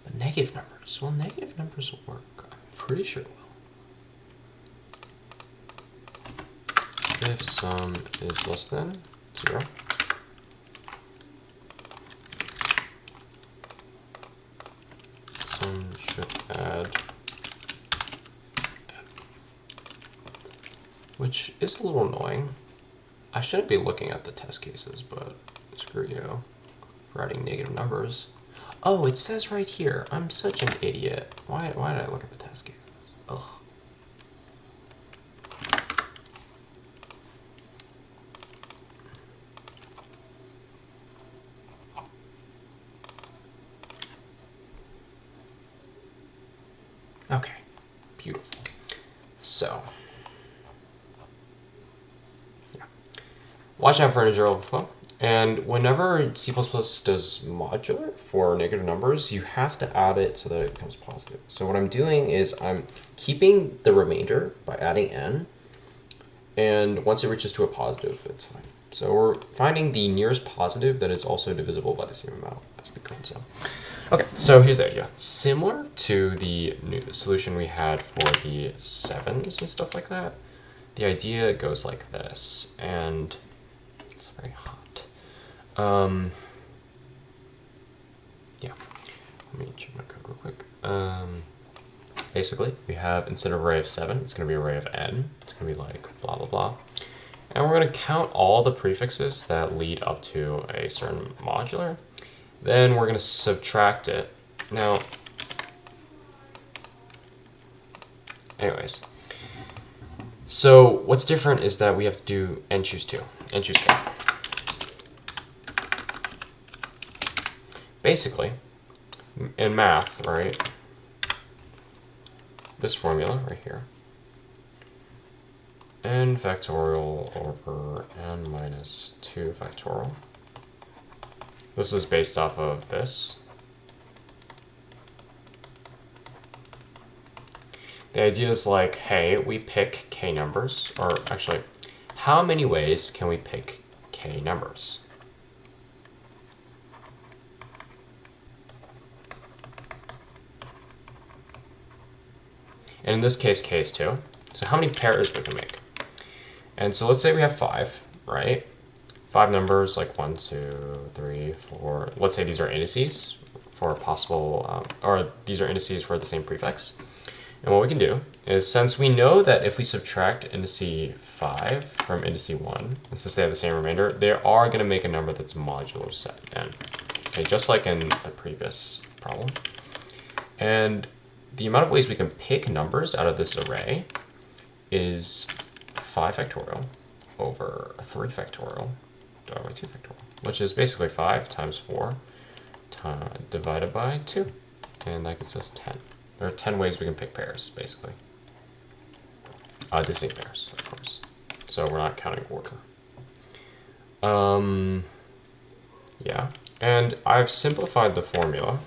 But negative numbers. Well, negative numbers will work. I'm pretty sure it will. If sum is less than 0. Sum should add f. Which is a little annoying. I shouldn't be looking at the test cases, but screw you for adding negative numbers. Oh, it says right here. I'm such an idiot. Why did I look at the test cases? Ugh. Okay, beautiful. So, yeah. Watch out for integer overflow. And whenever C++ does modular for negative numbers, you have to add it so that it becomes positive. So what I'm doing is I'm keeping the remainder by adding n, and once it reaches to a positive, it's fine. So we're finding the nearest positive that is also divisible by the same amount as the code cell. Okay, so here's the idea. Similar to the new solution we had for the 7s and stuff like that, the idea goes like this, and it's very hot. Yeah, let me check my code real quick. Basically, we have, instead of array of 7, it's going to be array of n. It's going to be like blah, blah, blah. And we're going to count all the prefixes that lead up to a certain modular. Then we're going to subtract it. Now, anyways, so what's different is that we have to do n choose 2, n choose k. Basically, in math, right, this formula right here, n factorial over n minus 2 factorial. This is based off of this. The idea is like, hey, we pick k numbers, or actually, how many ways can we pick k numbers? And in this case, k is 2. So how many pairs we can make? And so let's say we have 5, right? 5 numbers, like 1, 2, 3, 4. Let's say these are indices for possible, or these are indices for the same prefix. And what we can do is, since we know that if we subtract indice 5 from indice 1, and since they have the same remainder, they are going to make a number that's modulo set n. Okay, just like in the previous problem. And the amount of ways we can pick numbers out of this array is 5 factorial over 3 factorial divided by 2 factorial, which is basically 5 times 4 divided by 2. And that gives us 10. There are 10 ways we can pick pairs, basically. Distinct pairs, of course. So we're not counting order. Yeah. And I've simplified the formula.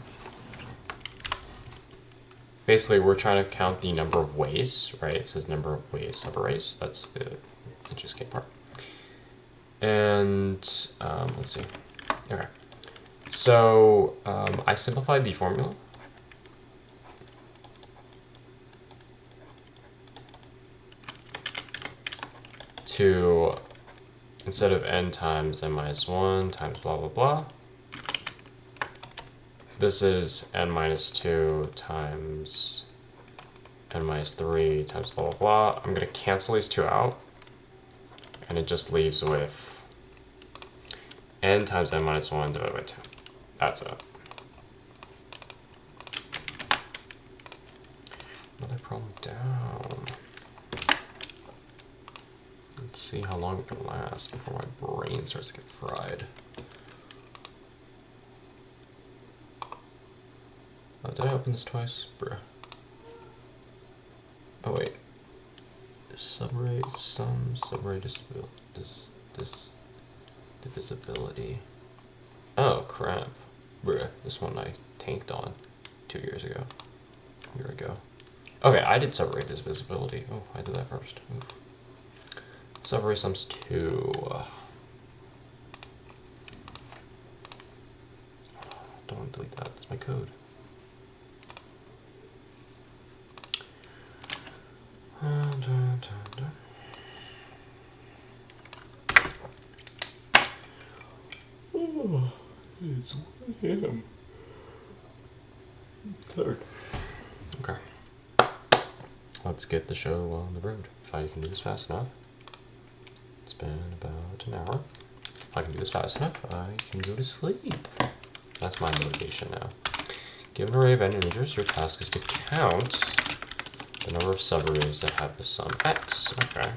Basically, we're trying to count the number of ways, right? It says number of ways subarrays. That's the interesting part. And let's see. Okay. So I simplified the formula. To, instead of n times n minus 1 times blah, blah, blah, this is n minus 2 times n minus 3 times blah, blah, blah. I'm going to cancel these 2 out, and it just leaves with n times n minus 1 divided by 2. That's it. Another problem down. Let's see how long it can last before my brain starts to get fried. Oh, did I open this twice? Bruh. Oh wait. Subarray Sums, Subarray Divisibility. Oh crap. Bruh, this one I tanked on 2 years ago. A year ago. Okay, I did Subarray Divisibility. Oh, I did that first. Oof. Subarray Sums II. Don't want to delete that. That's my code. Oh, it's 1 a.m. Third. Okay. Let's get the show on the road. If I can do this fast enough. It's been about an hour. If I can do this fast enough, I can go to sleep. That's my motivation now. Given an array of n integers, your task is to count the number of subarrays that have the sum x. Okay.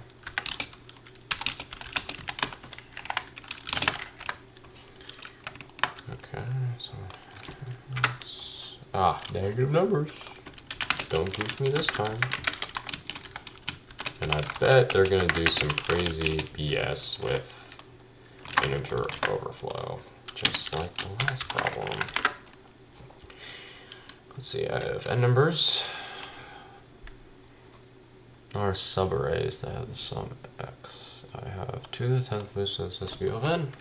Okay, so x. Negative numbers. Don't goof me this time. And I bet they're going to do some crazy BS with integer overflow, just like the last problem. Let's see, I have n numbers. Our subarrays that have the sum x. I have 2 to the 10th place, so this has to be of n.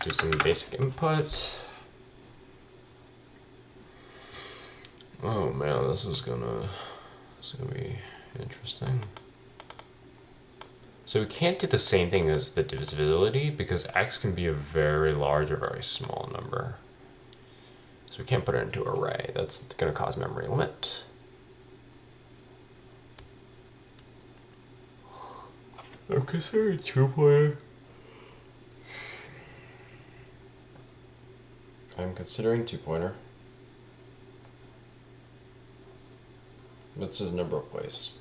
do some basic input. Oh man, this is gonna be interesting. So we can't do the same thing as the divisibility because x can be a very large or very small number. So we can't put it into an array. That's gonna cause memory limit. I'm considering two-pointer. I'm considering two-pointer. This is number of ways.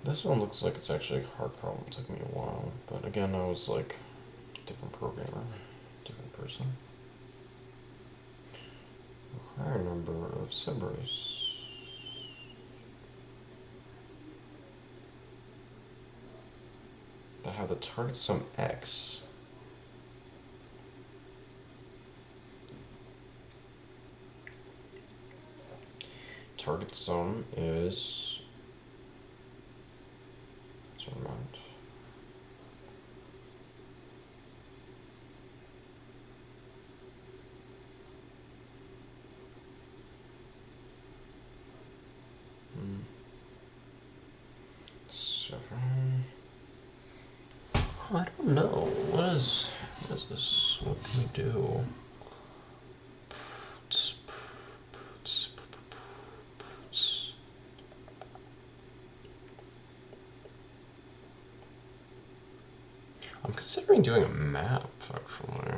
This one looks like it's actually a hard problem. It took me a while, but again, I was like a different programmer, different person. A higher number of Subarrays. That have the target sum x. Target sum is a certain amount. I don't know. What is this? What can we do? I'm considering doing a map, actually.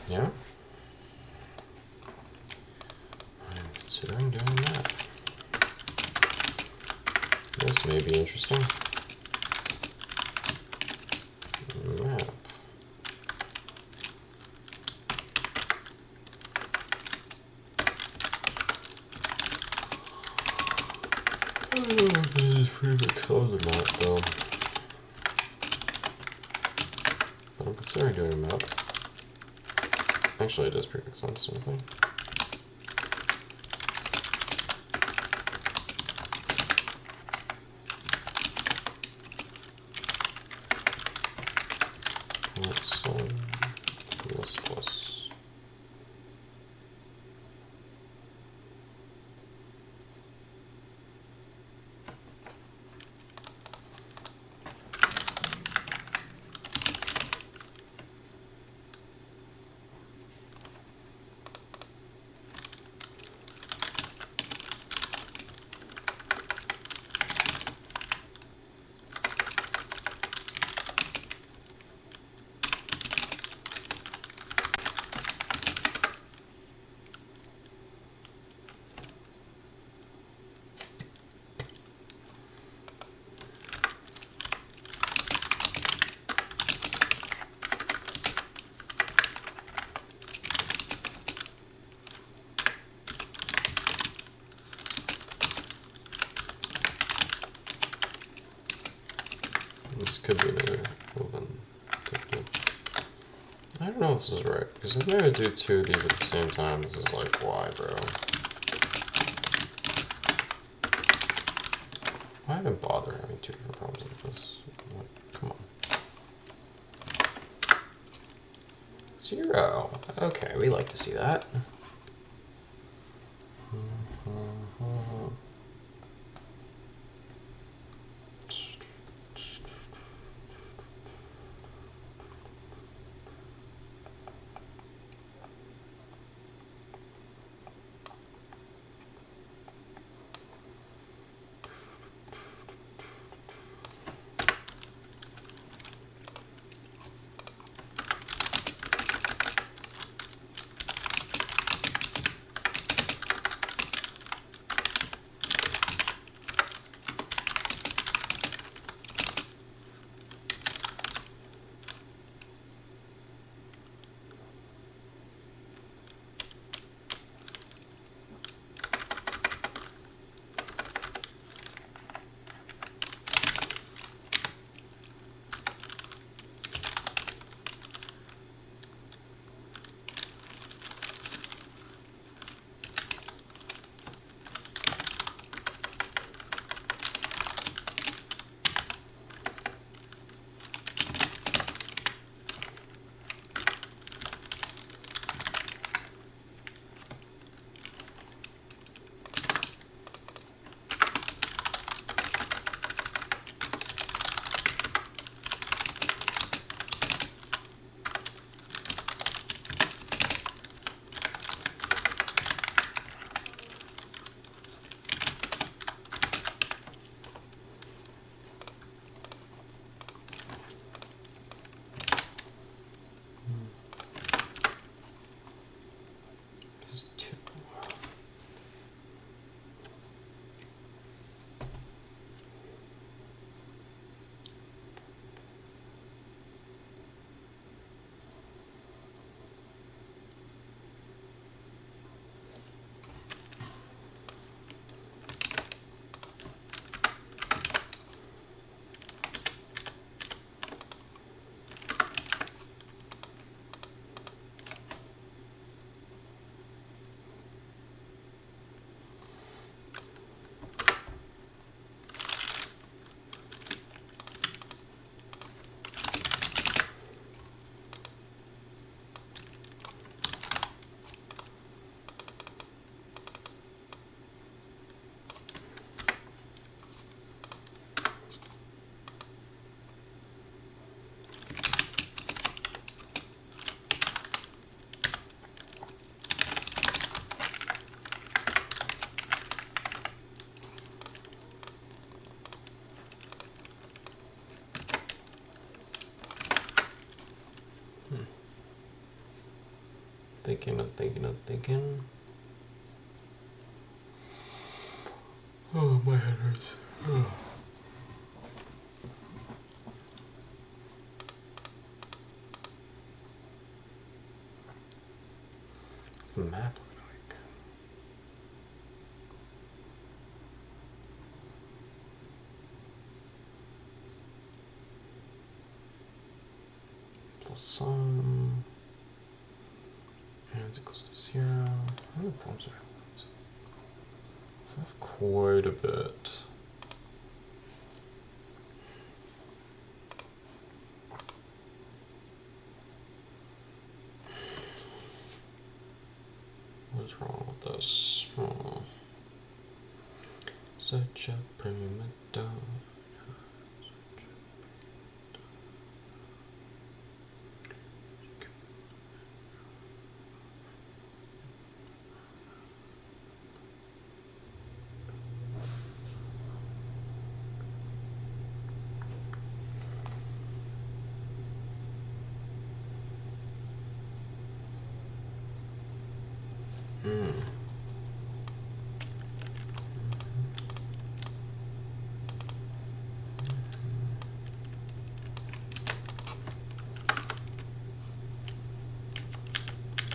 Yeah? I'm considering doing that. This may be interesting. Map. I don't know if this is prefixes or not, though. But I'm considering doing a map. Actually, it is prefixes, simply. Plus. This could be another open technique. I don't know if this is right, because if I'm going to do two of these at the same time, this is like, why, bro? Why even bother having two different problems like this? Like, come on. 0. Okay, we like to see that. thinking. Oh, my head hurts. Oh. What's the map look like? Plus sum. And equals to 0. How many problems do I have? That's quite a bit. What is wrong with this? Oh. Such a prima donna.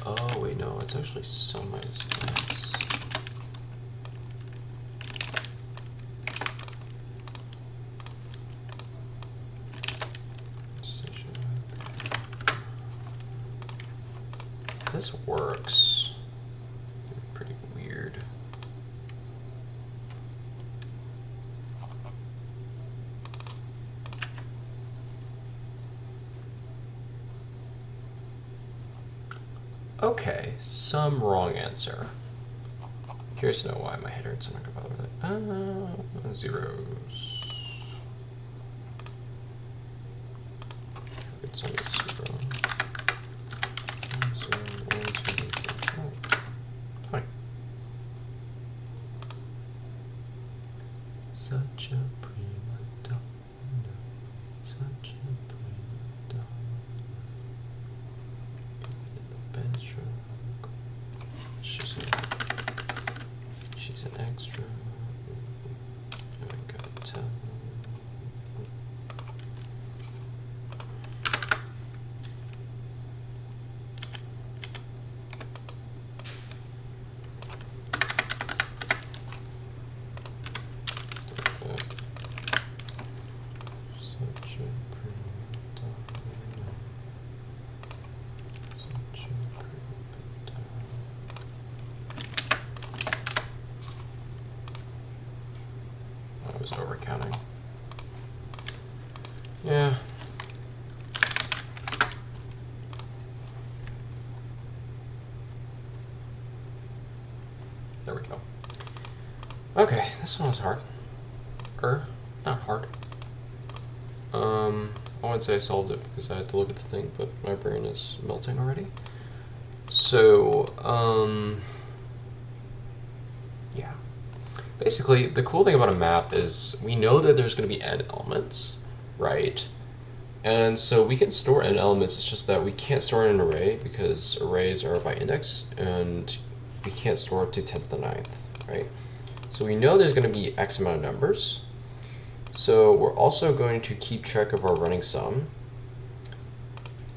Oh wait, no, it's actually sum minus x. This works. Pretty weird. Okay, some wrong answer. Curious to know why my head hurts. I'm not gonna bother with it. Zeros. It's only 0. 0, 1, 2, 3, 4. Fine. Such a prima donna. Such a prima donna. She's an extra. I gotta tell. Such a prima donna. Such a prima donna. I was over counting. Yeah. There we go. Okay, this one was hard. Not hard. I wouldn't say I solved it because I had to look at the thing, but my brain is melting already. So, yeah. Basically, the cool thing about a map is we know that there's going to be n elements, right? And so we can store n elements, it's just that we can't store in an array because arrays are by index, and we can't store up to 10 to the 9th, right? So we know there's going to be X amount of numbers. So we're also going to keep track of our running sum,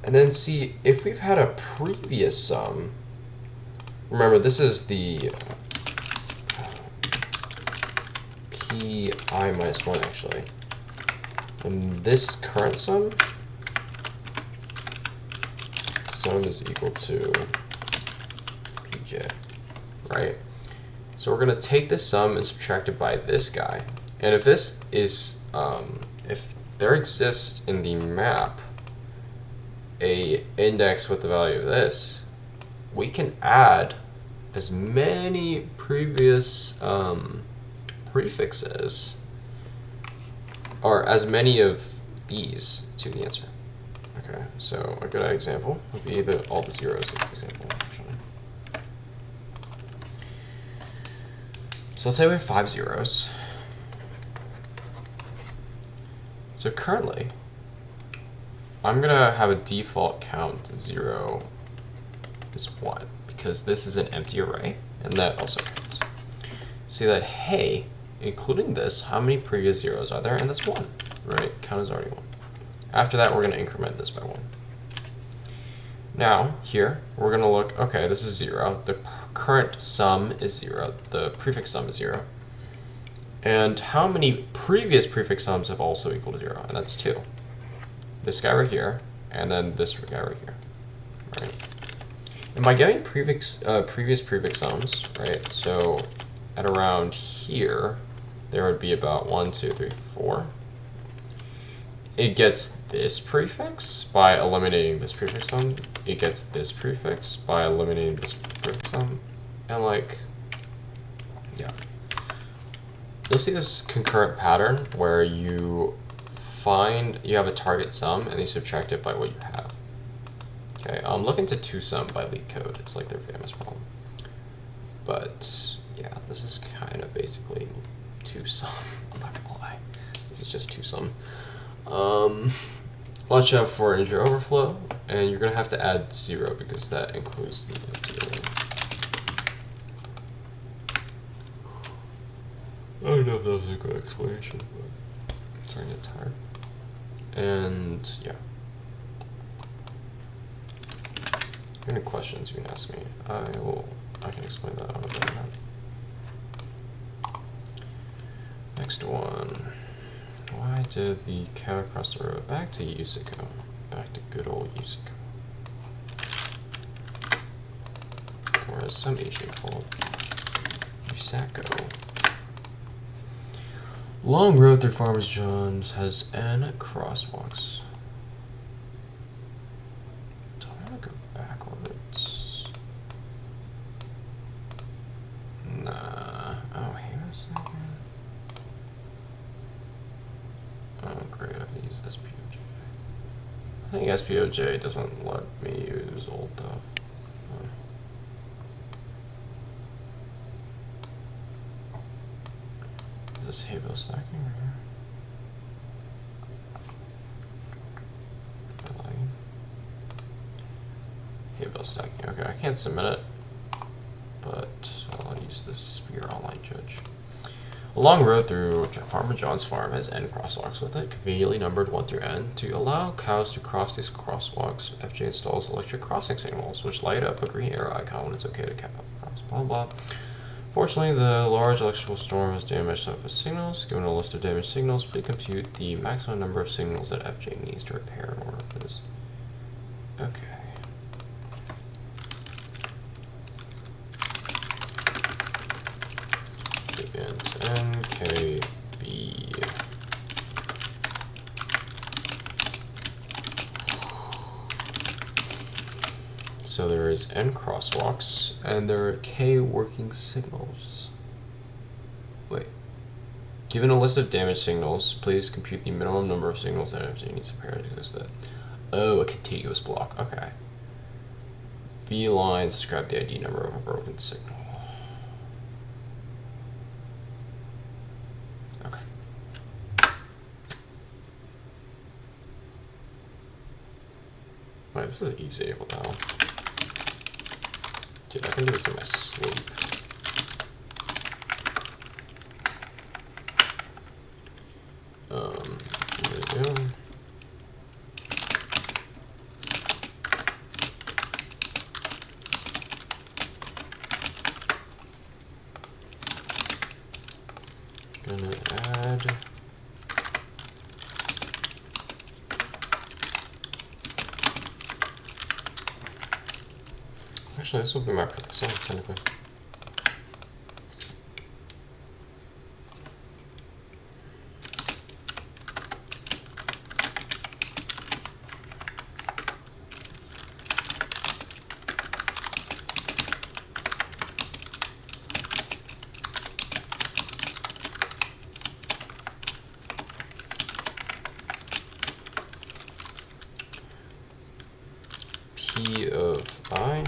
and then see if we've had a previous sum. Remember, this is the pi minus 1 actually. And this current sum is equal to pj, right? So we're going to take this sum and subtract it by this guy. And if this is, if there exists in the map a index with the value of this, we can add as many previous prefixes, or as many of these to the answer. Okay, so a good example would be all the zeros, for example, actually. So let's say we have 5 zeros. So currently, I'm gonna have a default count 0, is 1, because this is an empty array, and that also counts. See that, hey, including this, how many previous zeros are there? And that's 1, right? Count is already 1. After that, we're going to increment this by 1. Now, here, we're going to look, okay, this is 0. The current sum is 0. The prefix sum is 0. And how many previous prefix sums have also equal to 0? And that's 2. This guy right here, and then this guy right here. Right? And by getting previous prefix sums, right, so at around here, there would be about 1, 2, 3, 4. It gets this prefix by eliminating this prefix sum. It gets this prefix by eliminating this prefix sum. And like, yeah. You'll see this concurrent pattern where you have a target sum and you subtract it by what you have. Okay, look into 2sum by LeetCode. It's like their famous problem. But yeah, this is kind of basically 2sum. I'm not gonna lie. This is just 2sum. Watch out for integer overflow, and you're gonna have to add 0 because that includes the empty array. I don't know if that was a good explanation, but I'm starting to get tired. And yeah. If you have any questions, you can ask me. I can explain that on a better note. Next one. Why did the cow cross the road? Back to USACO. Back to good old USACO. Or as some agent called USACO. Long road through Farmers John's has N crosswalks. Do I want to go backwards? Nah. Oh, here a second. Oh, great. I have to use SPOJ. I think SPOJ doesn't let me use old stuff. Is this Haybale Stacking right here? Haybale Stacking. Okay, I can't submit it, but I'll use this for your online judge. A long road through Farmer John's farm has N crosswalks with it, conveniently numbered 1 through N. To allow cows to cross these crosswalks, FJ installs electric crossing signals, which light up a green arrow icon when it's okay to cross. Blah blah. Fortunately, the large electrical storm has damaged some of his signals. Given a list of damaged signals, please compute the maximum number of signals that FJ needs to repair in order for this. Okay. Int NKB. So there is N crosswalks, and there are K working signals. Wait. Given a list of damaged signals, please compute the minimum number of signals that FJ needs to repair to that. Oh, a contiguous block. Okay. B line, describe the ID number of a broken signal. Wait, this is easy, what the hell? Dude, I can do this in my sleep. What are we doing? Gonna add actually, this will be my prefix sum, technically. P of I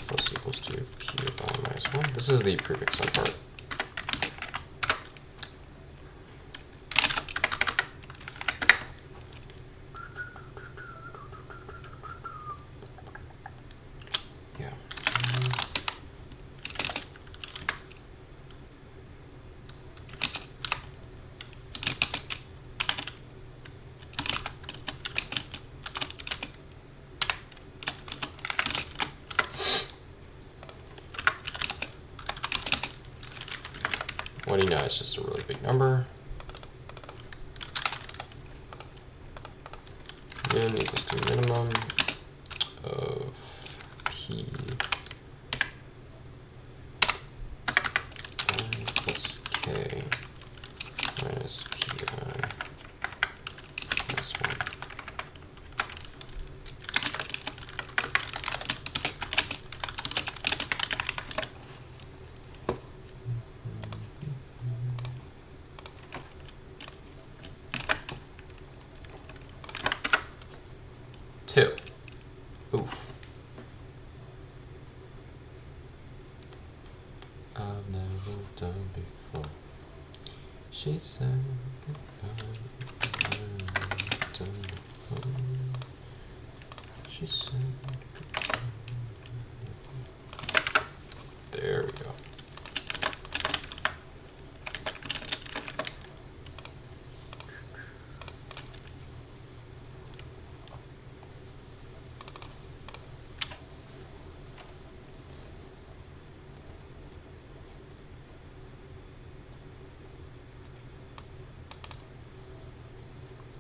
plus equals to P of I minus 1. This is the prefix sum part. Yeah. 29 is just a really big number. Min equals to minimum of P plus K minus Pi minus 1. Two. Oof. I've never done before. She said goodbye. I've never done before. She said goodbye. There we go.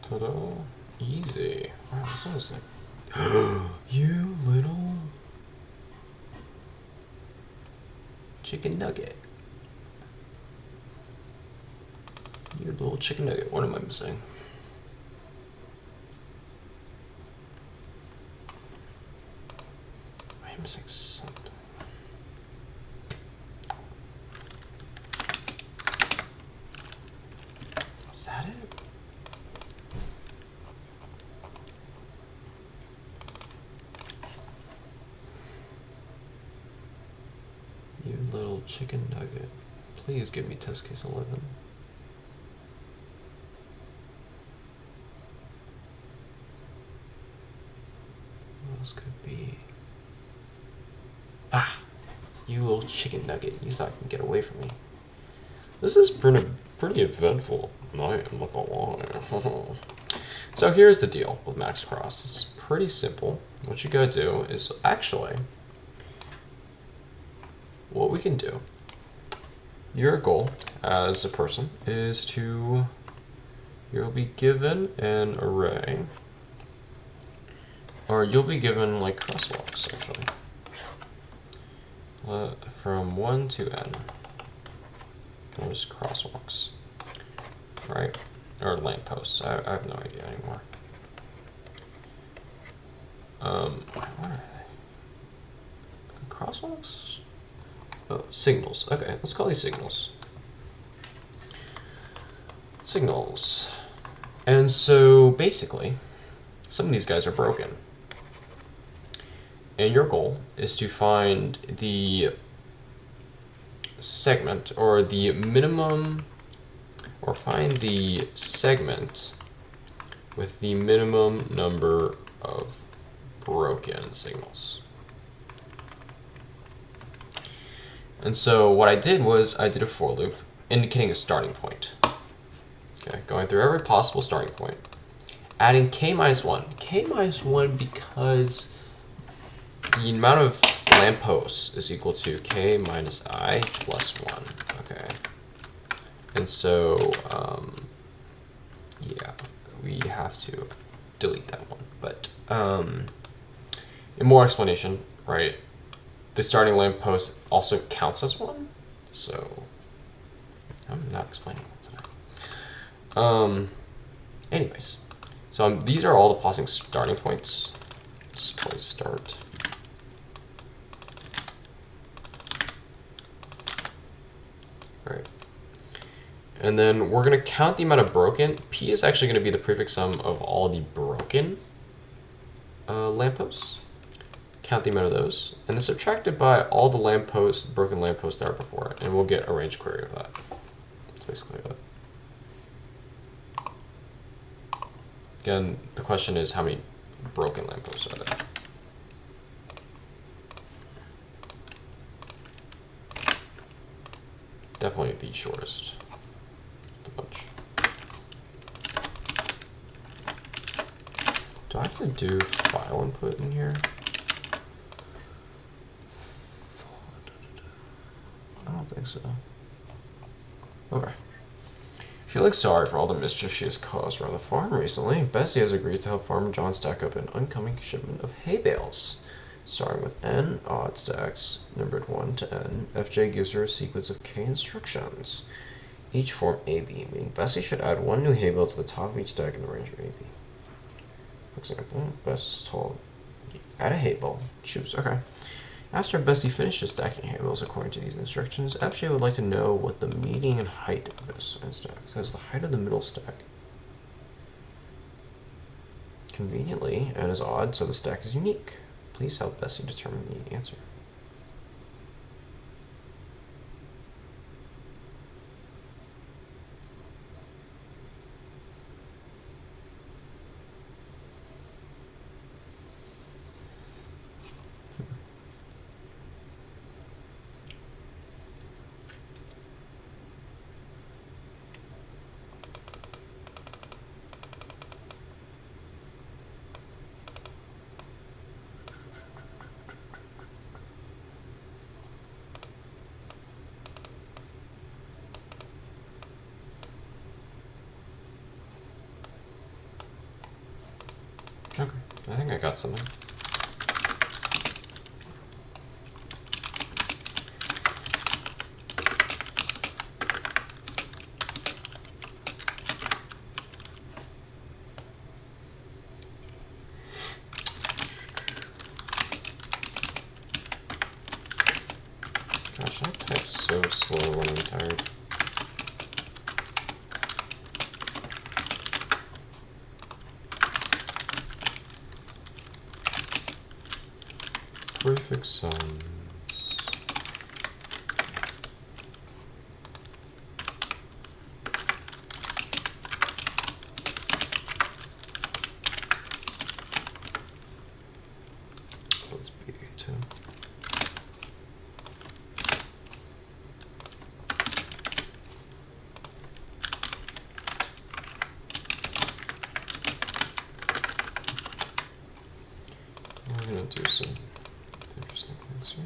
Ta-da. Easy. Wow, this one was like, you little chicken nugget. You little chicken nugget. What am I missing? I'm missing something. Is that it? You little chicken nugget. Please give me test case 11. What else could it be? Ah! You little chicken nugget. You thought you could get away from me. This is pretty eventful night, I'm not gonna lie. So here's the deal with max cross. It's pretty simple. What you gotta do is actually, what we can do, your goal as a person is to, you'll be given an array, or you'll be given like crosswalks actually, from 1 to n. Just crosswalks, right? Or lampposts. I have no idea anymore. What are they? Crosswalks? Oh, signals. Okay, let's call these signals. Signals. And so basically, some of these guys are broken. And your goal is to find the segment, or the minimum, or find the segment with the minimum number of broken signals. And so what I did was I did a for loop indicating a starting point. Okay, going through every possible starting point, adding k minus 1. K minus 1 because the amount of lampposts is equal to k minus I plus 1. Okay. And so, yeah, we have to delete that one. But in more explanation, right, the starting lamppost also counts as 1. So, I'm not explaining that today. Anyways, so these are all the possible starting points. Just call it start. Right. And then we're going to count the amount of broken. P is actually going to be the prefix sum of all the broken lampposts. Count the amount of those. And then subtract it by all the lampposts, broken lampposts that are before it. And we'll get a range query of that. That's basically it. Again, the question is how many broken lampposts are there? Definitely the shortest of the bunch. Do I have to do file input in here? I don't think so. Okay. Feeling sorry for all the mischief she has caused around the farm recently, Bessie has agreed to help Farmer John stack up an oncoming shipment of hay bales. Starting with N odd stacks, numbered 1 to N, FJ gives her a sequence of K instructions. Each form AB, meaning Bessie should add 1 new hay bale to the top of each stack in the range of AB. For example, Bess is told, add a hay bale, choose, okay. After Bessie finishes stacking hay bales according to these instructions, FJ would like to know what the median height of this stack says. The height of the middle stack. Conveniently, N is odd, so the stack is unique. Please help Bessie determine the answer. Okay, I think I got something. Gosh, I type so slow when I'm tired. Prefix sums. Let's be two. We're gonna do some interesting things here.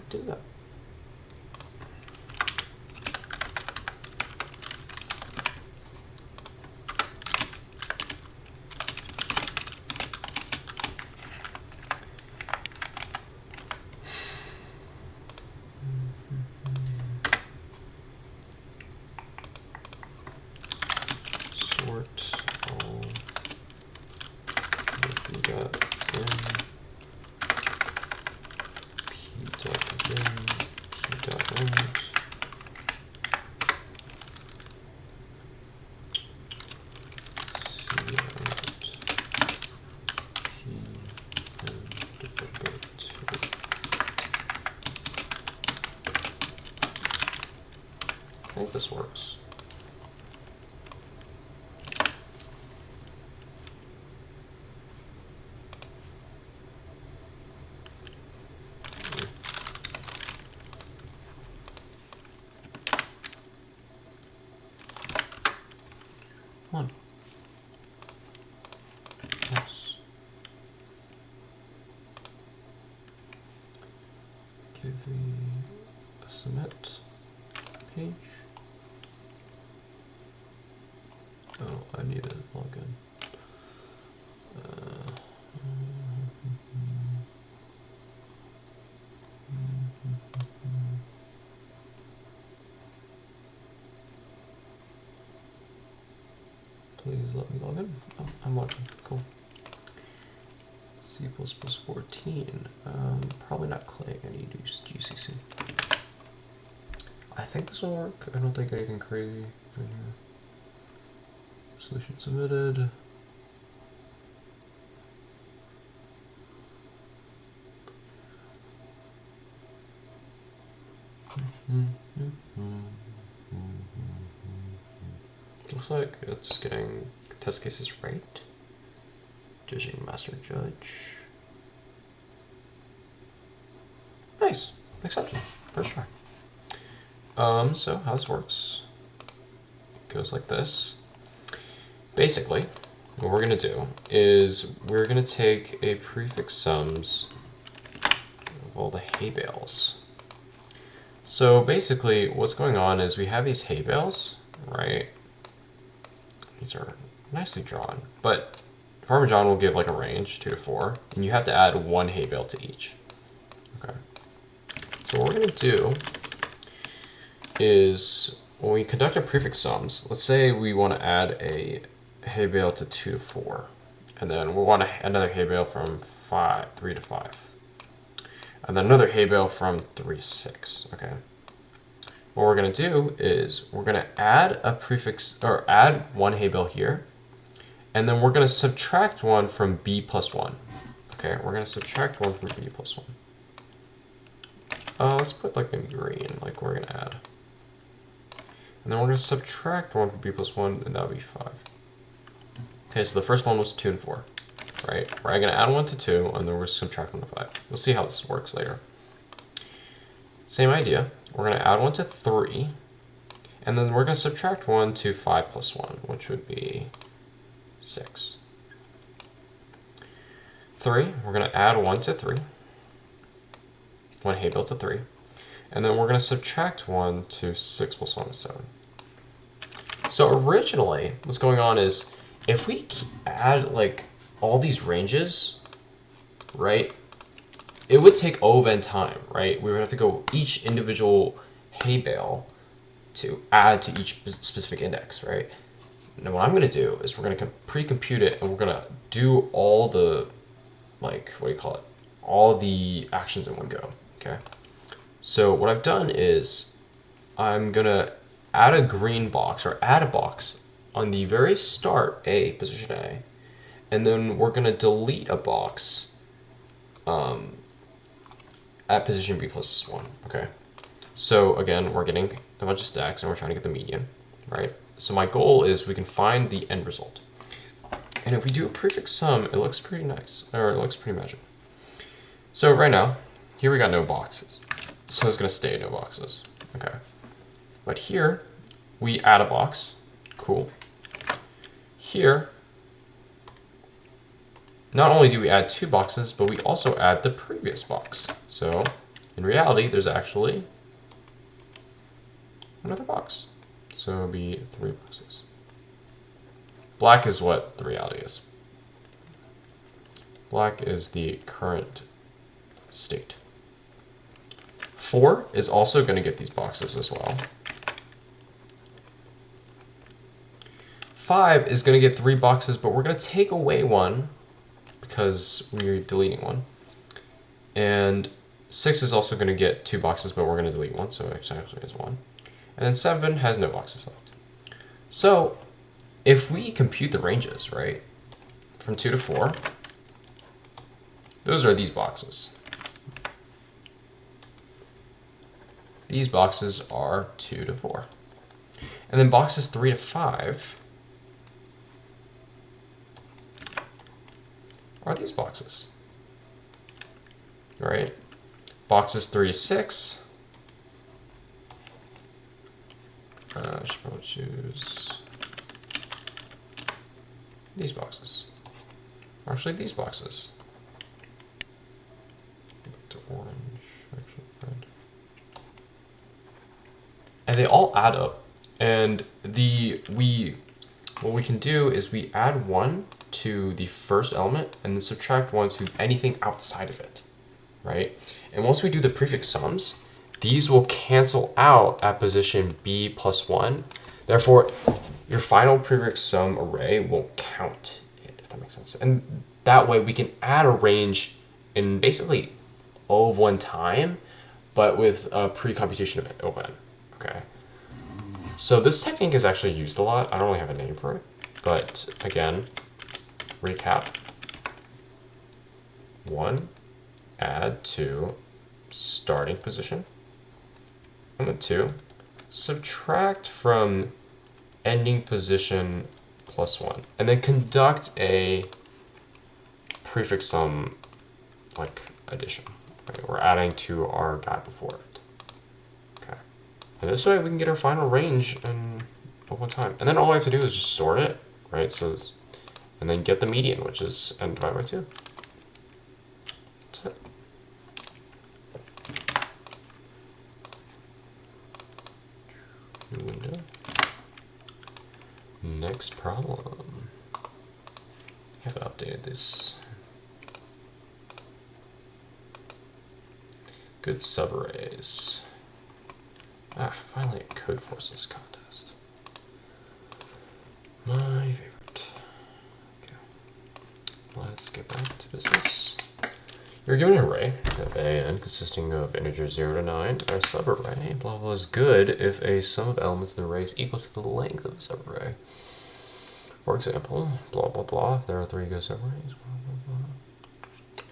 Do that. Sort all if we got in p dot in p dot end. I think this works. One. Yes. Give me a submit page. Oh, I need to log in. Please let me log in. Oh, I'm logged in. Cool. C++14. Probably not Clay. I need to use GCC. I think this will work. I don't think anything crazy in here. Solution submitted. Looks like it's getting test cases right. Judging master judge. Nice. Accepted. First try. So how this works goes like this. Basically, what we're gonna do is we're gonna take a prefix sums of all the hay bales. So basically, what's going on is we have these hay bales, right? These are nicely drawn, but Farmer John will give like a range, 2 to 4, and you have to add 1 hay bale to each. Okay. So what we're gonna do is when we conduct a prefix sums, let's say we want to add a hay bale to 2 to 4, and then we want another hay bale from 3 to 5, and then another hay bale from 3 to 6. Okay. What we're gonna do is we're gonna add a prefix, or add 1 hay bale here, and then we're gonna subtract 1 from b plus 1. Okay, we're gonna subtract 1 from b plus 1. Let's put like maybe green, like we're gonna add. And then we're going to subtract 1 from b plus 1, and that would be 5. Okay, so the first one was 2 and 4, right? We're going to add 1 to 2, and then we're subtract 1 to 5. We'll see how this works later. Same idea. We're going to add 1 to 3, and then we're going to subtract 1 to 5 plus 1, which would be 6. 3, we're going to add 1 to 3, 1 hay bale to 3, and then we're going to subtract 1 to 6 plus 1 is 7. So originally, what's going on is, if we add like all these ranges, right, it would take O of n time, right? We would have to go each individual hay bale to add to each specific index, right? Now what I'm going to do is we're going to pre-compute it, and we're going to do all the, like, what do you call it? All the actions in one go, okay? So what I've done is I'm going to add a green box, or add a box on the very start, position A, and then we're going to delete a box at position B plus 1, okay? So again, we're getting a bunch of stacks, and we're trying to get the median, right? So my goal is we can find the end result. And if we do a prefix sum, it looks pretty nice, or it looks pretty magical. So right now, here we got no boxes. So it's going to stay no boxes, okay? But here, we add a box. Cool. Here, not only do we add 2 boxes, but we also add the previous box. So in reality, there's actually another box. So it'll be 3 boxes. Black is what the reality is. Black is the current state. 4 is also going to get these boxes as well. 5 is going to get 3 boxes, but we're going to take away 1 because we're deleting 1. And 6 is also going to get 2 boxes, but we're going to delete 1, so it actually is 1. And then 7 has no boxes left. So if we compute the ranges, right, from 2 to 4, those are these boxes. These boxes are 2 to 4. And then boxes 3 to 5 are these boxes, right? Boxes 3 to 6, I should probably choose these boxes. Or actually, these boxes. To orange, actually red. And they all add up. And what we can do is we add 1 to the first element and then subtract 1 to anything outside of it, right? And once we do the prefix sums, these will cancel out at position B plus 1. Therefore, your final prefix sum array won't count it, if that makes sense. And that way we can add a range in basically O of one time, but with a pre-computation of O of n. Okay. So this technique is actually used a lot. I don't really have a name for it, but again, recap. 1, add to starting position. And then 2, subtract from ending position plus 1. And then conduct a prefix sum like addition. Right? We're adding to our guy before it. Okay. And this way we can get our final range in one time. And then all we have to do is just sort it, right? So, and then get the median, which is n divided by 2. That's it. New window. Next problem. I haven't updated this. Good subarrays. Ah, finally a code forces contest. My favorite. Okay. Let's get back to business. You're given an array of a(n) consisting of integers 0 to 9. Our subarray, blah blah, is good if a sum of elements in the array is equal to the length of the subarray. For example, blah blah blah, if there are 3 good subarrays, blah blah blah.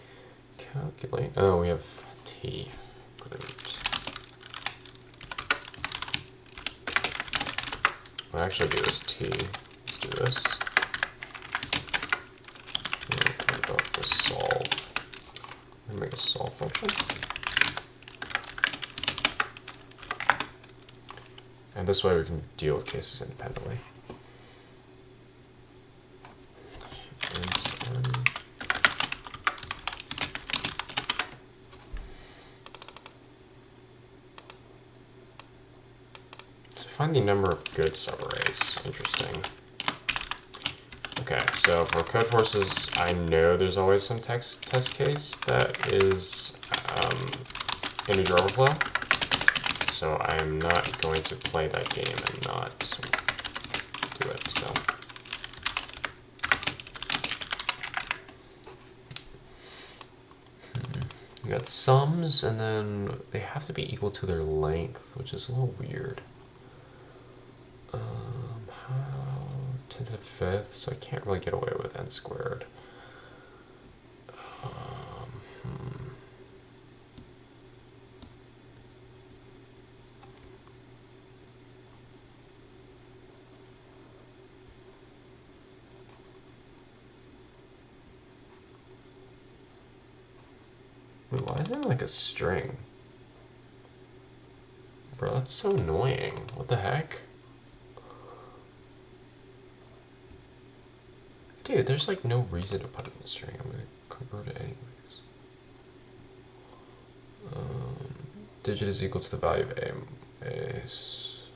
Calculate. Oh, we have t. What I actually do is t. Let's do this. And about the solve. I'm gonna make a solve function. And this way we can deal with cases independently. Find the number of good subarrays. Interesting. Okay, so for code forces, I know there's always some test case that is integer overflow. So I'm not going to play that game and not do it. So we got sums, and then they have to be equal to their length, which is a little weird. How 10 to the 5th, so I can't really get away with n squared. Wait, why is there like a string? Bro, that's so annoying. What the heck? Dude, there's like no reason to put it in the string. I'm gonna convert it anyways. Digit is equal to the value of a is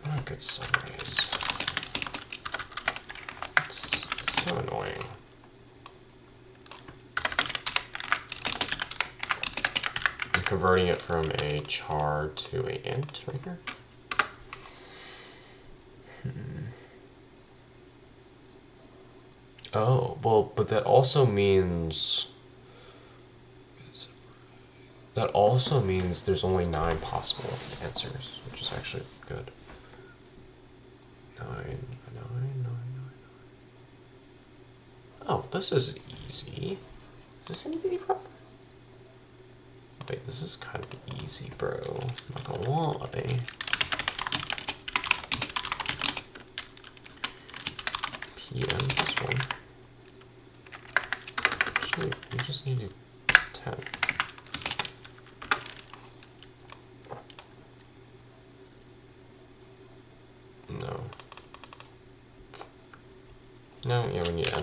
not good summaries. It's so annoying. I'm converting it from a char to a int right here. Oh, well, but that also means there's only 9 possible answers, which is actually good. 9, 9, 9, 9. Oh, this is easy. Is this an easy problem? Wait, this is kind of easy, bro. I'm not gonna lie. PM plus 1. Actually, we just need 10. No. No, yeah, we need n.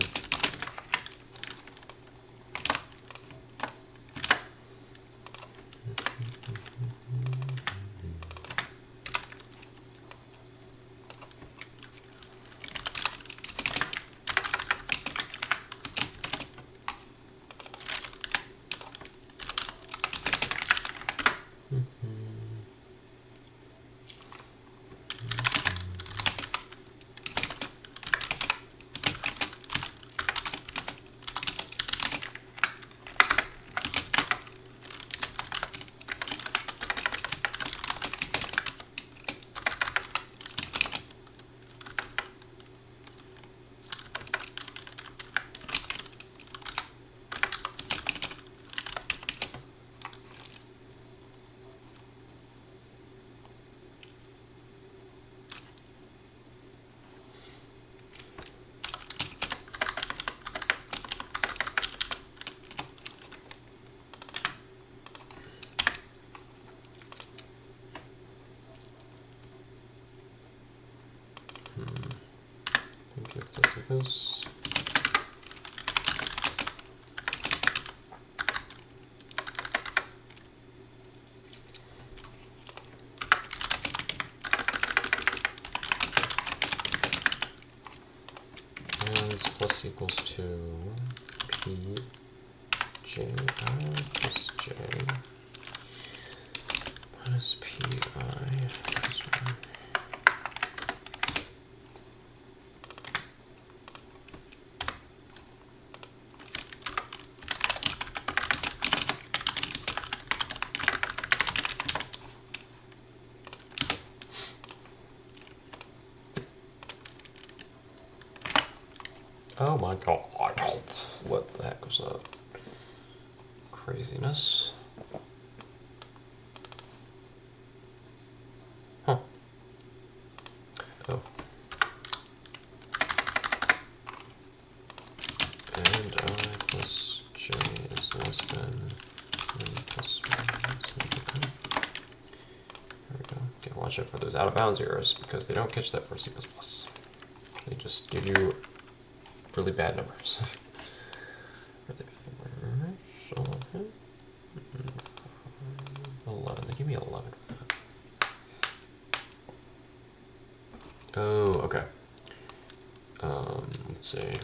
this. And this plus equals to P J I plus J minus Pi minus 1. Oh my god, what the heck was that? Craziness. Huh. Oh. And I plus j is less than n plus 1. There we go. Gotta watch out for those out of bounds errors because they don't catch that for C++. They just give you really bad numbers. Really bad numbers. 11. They give me 11 for that. Oh, okay. Let's see.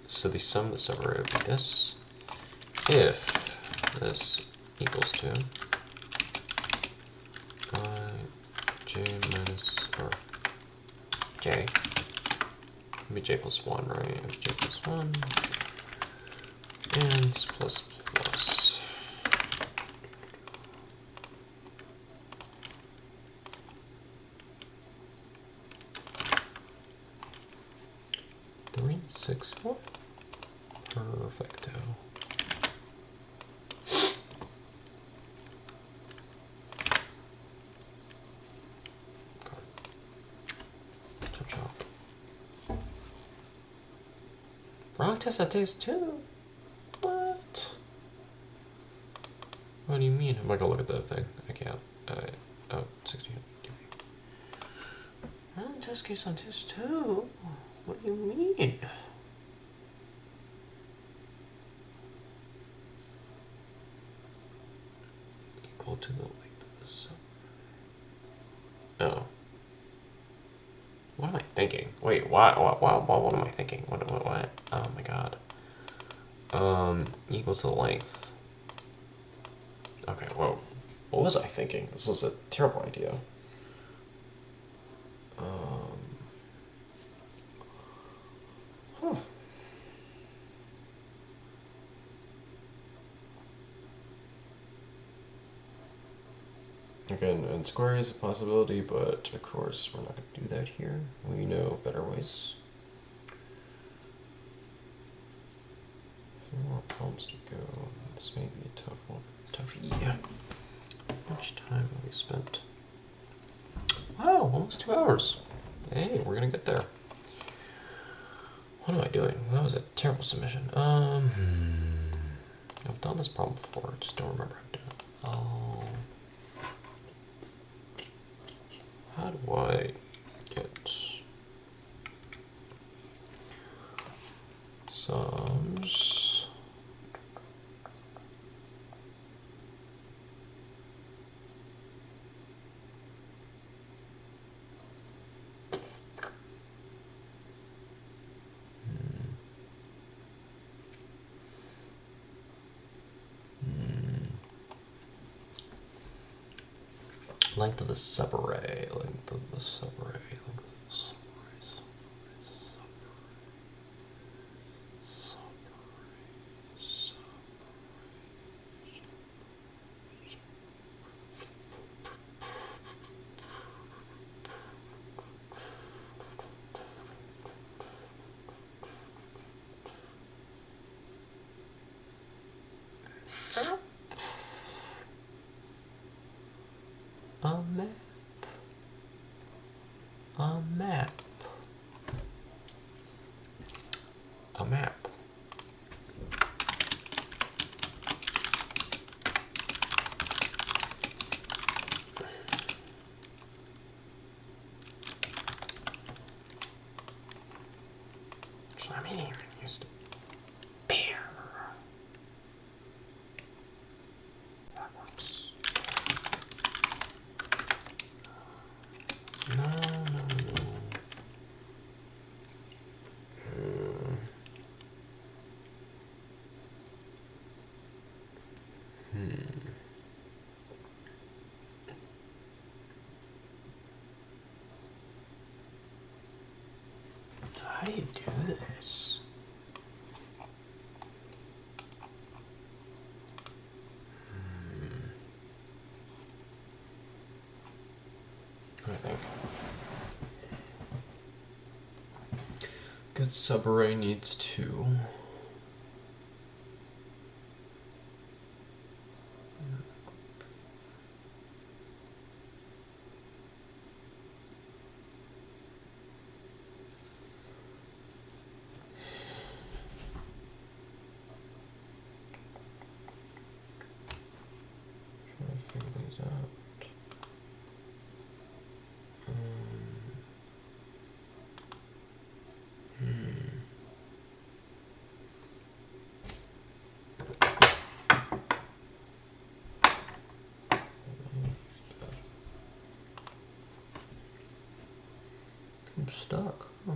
So the sum of the subarray would be this. If this equals to I j minus, or j. Maybe j plus 1, right? J plus 1. And it's plus plus. Three, 6, 4. Perfecto. Chop chop. Wrong test on test 2? What? What do you mean? I'm not gonna look at that thing. I can't. Oh, 16 dB. Wrong test case on test 2? What do you mean? Equal to the length of the sum. Oh. What am I thinking? Wait, what am I thinking? What? Oh my god. Equal to the length. Okay, whoa. What was I thinking? This was a terrible idea. Huh. Again, and square is a possibility, but of course we're not going to do that here. We know better ways. 3 more problems to go. This may be a tough one. Toughy. How much time have we spent? Wow, almost 2 hours. Hey, we're going to get there. What am I doing? That was a terrible submission. I've done this problem before, I just don't remember how to do it. How do I get sums? Length of the subarray, length of the subarray, length of the subarray, A map. How do you do this? I think. Good subarray needs 2. Trying to figure things out. I'm stuck. Huh.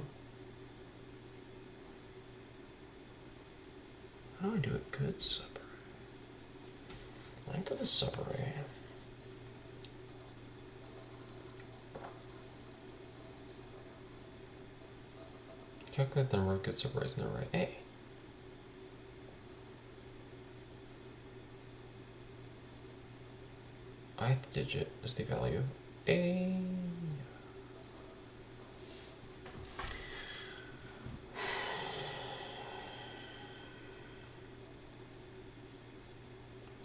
How do I do a good subarray? Length of the subarray. Calculate the number of good subarrays in the array A. Ith digit is the value of A.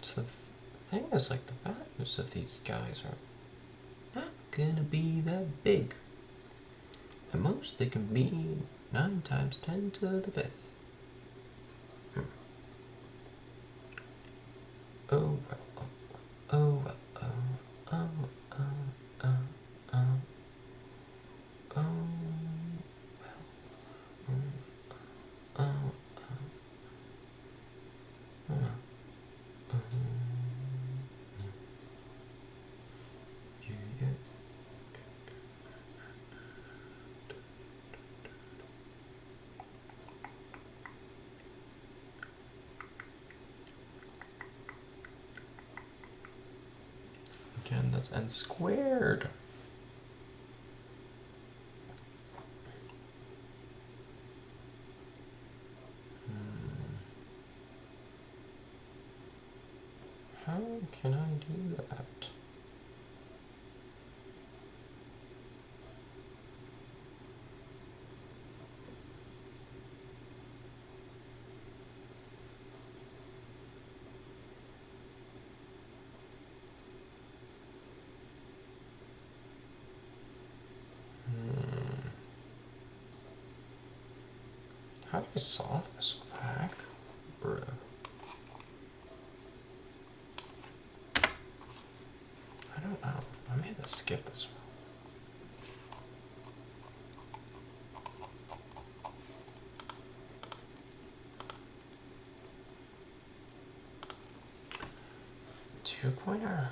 So the thing is, like, the values of these guys are not gonna be that big. At most, they can be 9 times 10 to the 5th. Oh well, oh well, oh well, oh, oh, oh, oh, oh, well, oh, oh, oh, oh, yeah. Again, that's n squared. How can I do that? How do I solve this? What the heck? Bro. I don't know. I may have to skip this one. Two-pointer.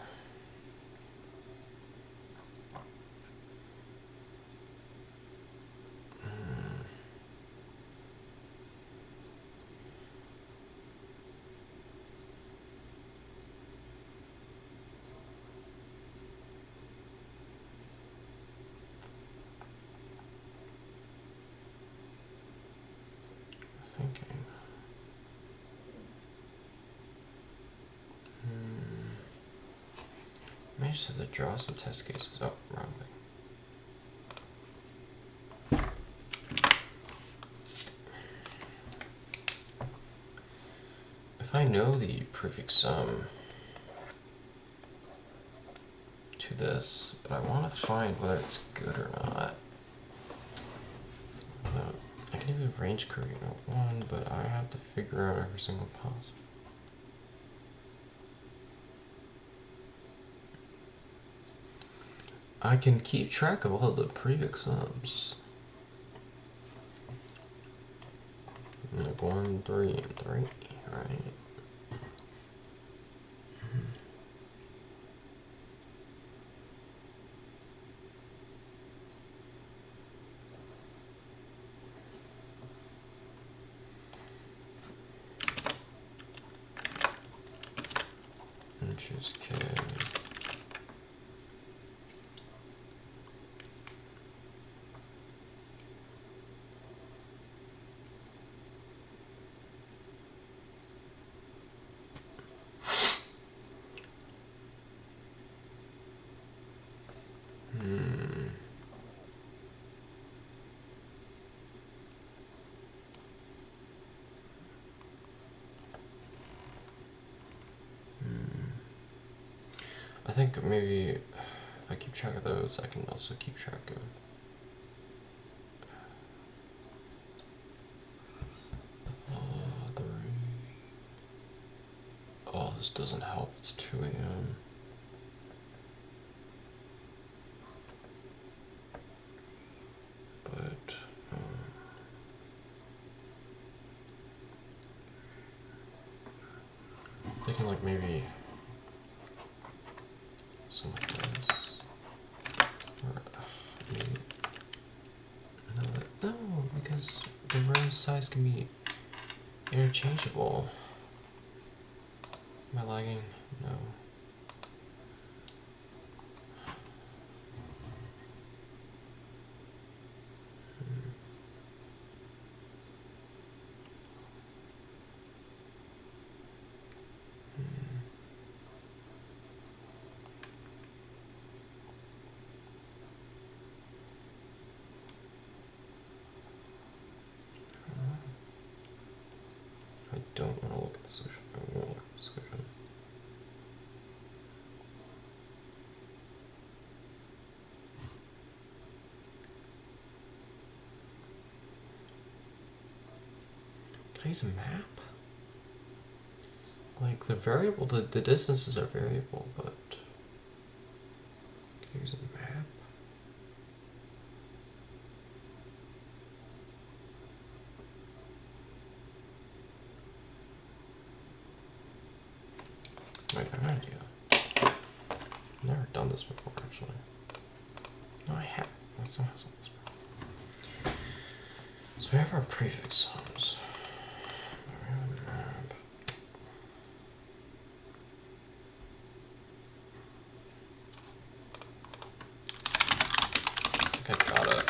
Thinking. I just have to draw some test cases. Oh, wrong thing. If I know the prefix sum to this, but I want to find whether it's good or not. I can even range query note 1, but I have to figure out every single possible. I can keep track of all the prefix sums. Like 1, 3, and 3, right? And choose K. think maybe if I keep track of those, I can also keep track of three. Oh, this doesn't help. It's 2 a.m. But thinking like maybe something like this. Or maybe no, because the row size can be interchangeable. Am I lagging? No. I don't want to look at the solution. I won't look at the solution. Can I use a map? Like the variable, the distances are variable, but can I use a map? Wait, I have an idea. Never done this before, actually. No, I haven't. Let's not have this before. So we have our prefix sums. We have a map. I think I got it.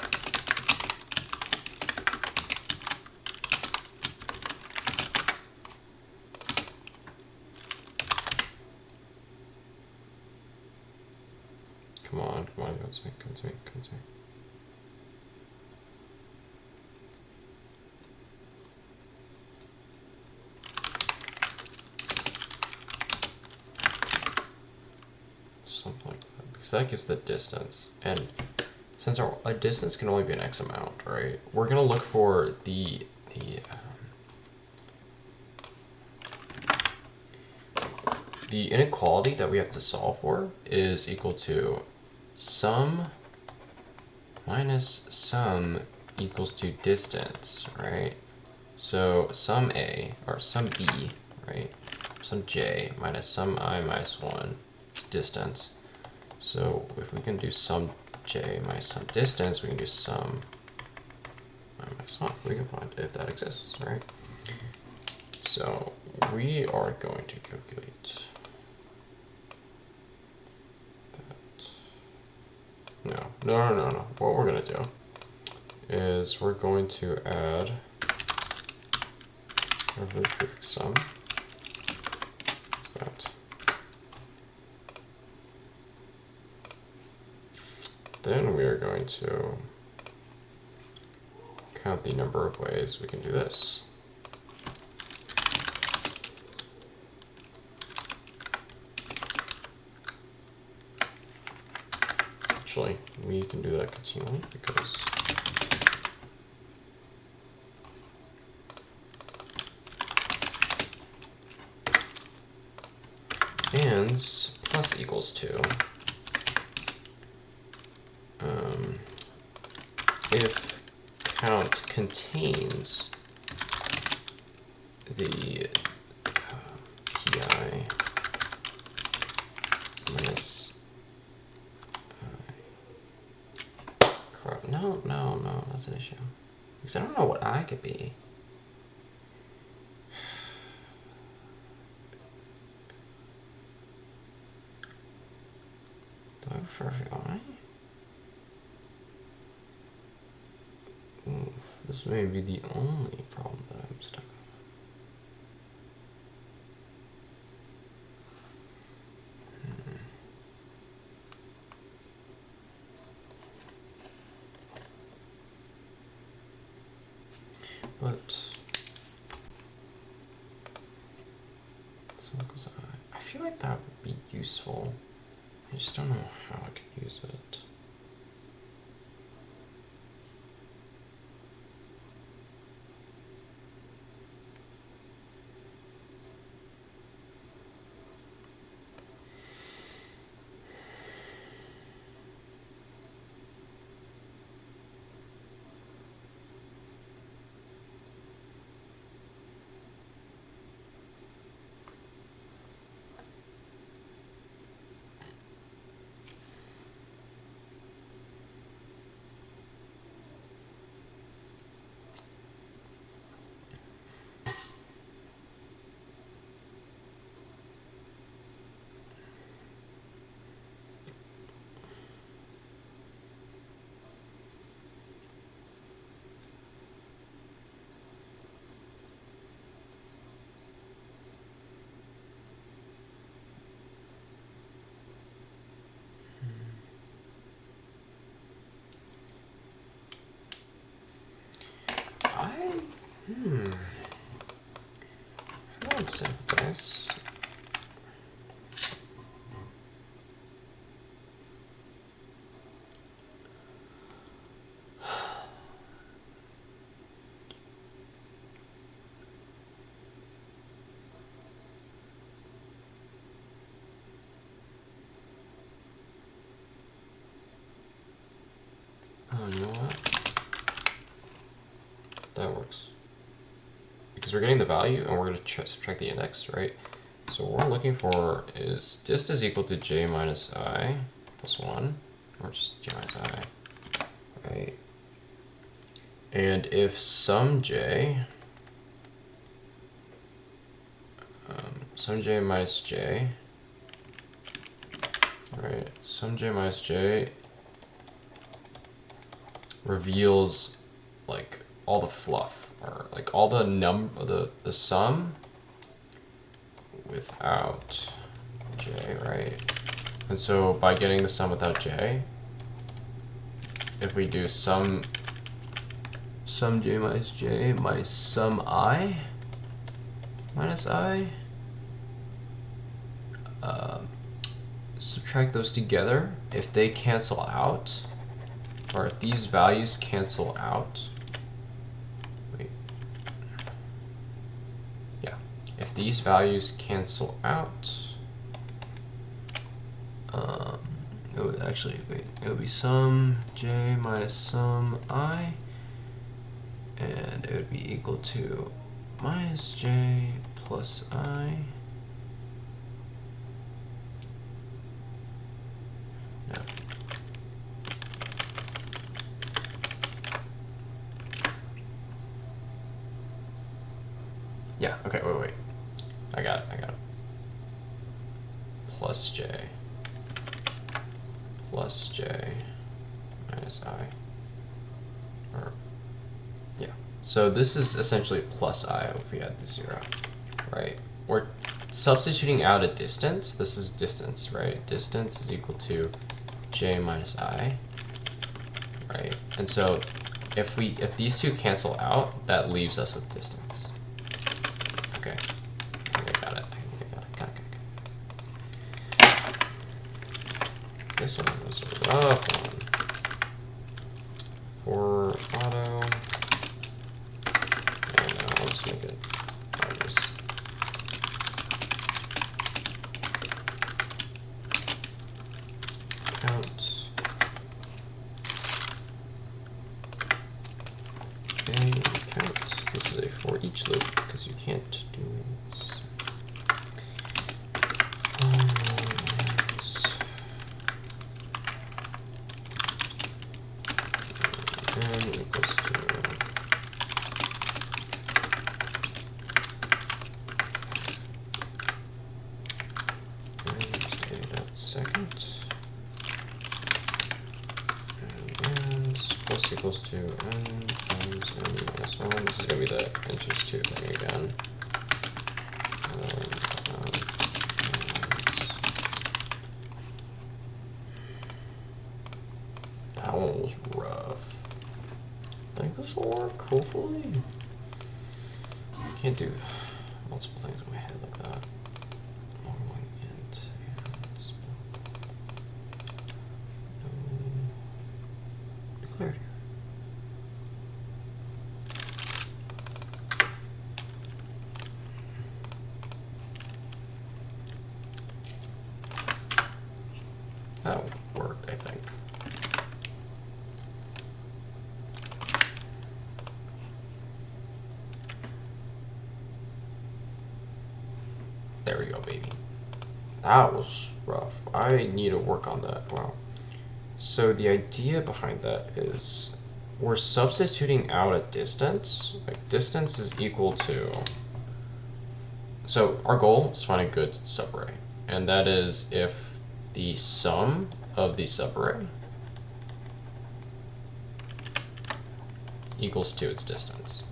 Come on, come to me, come to me, come to me. Something like that, because that gives the distance, and since a distance can only be an X amount, right? We're gonna look for the inequality that we have to solve for is equal to sum minus sum equals to distance, right? So sum A, or sum B, right? Sum J minus sum I minus 1 is distance. So if we can do sum J minus sum distance, we can do sum I minus 1. We can find if that exists, right? So we are going to calculate that. No. What we're going to do is we're going to add our prefix sum. What's that? Then we are going to count the number of ways we can do this. Actually, we can do that continually because ands plus equals 2 if count contains the pi minus no, that's an issue because I don't know what I could be. Do I prefer I? Oof, this may be the only problem that I'm stuck on. But so goes I feel like that would be useful I just don't know how I could use it. Let's save this. Oh, you know what? That works. Because we're getting the value and we're going to subtract the index, right? So what we're looking for is dist is equal to j minus I plus 1, or just j minus I, right? And if sum j minus j, right? Sum j minus j reveals like all the fluff, or like all the the sum without j, right? And so by getting the sum without j, if we do sum j minus sum I minus I, subtract those together, if they cancel out, or if these values cancel out, if these values cancel out, it would actually, it would be sum j minus sum I, and it would be equal to minus j plus I. No. Yeah, okay, wait. I got it. Plus j minus I. Or, yeah. So this is essentially plus I if we add the 0, right? We're substituting out a distance. This is distance, right? Distance is equal to j minus I, right? And so if these two cancel out, that leaves us with distance. Okay, I think I got it. Got it. This one was a rough one. For auto, and I'll just make it ours. Count. And count. This is a for each loop because you can't do it. And equals to second, and plus equals to n times n minus 1. This is going to be the inches 2 thing again. That one was rough. I think this will work, hopefully. Can't do multiple things in my head like that. Int and That worked, I think. There we go, baby. That was rough. I need to work on that. Wow. So the idea behind that is we're substituting out a distance. Like distance is equal to. So our goal is to find a good subarray, and that is if the sum of the subarray equals to its distance.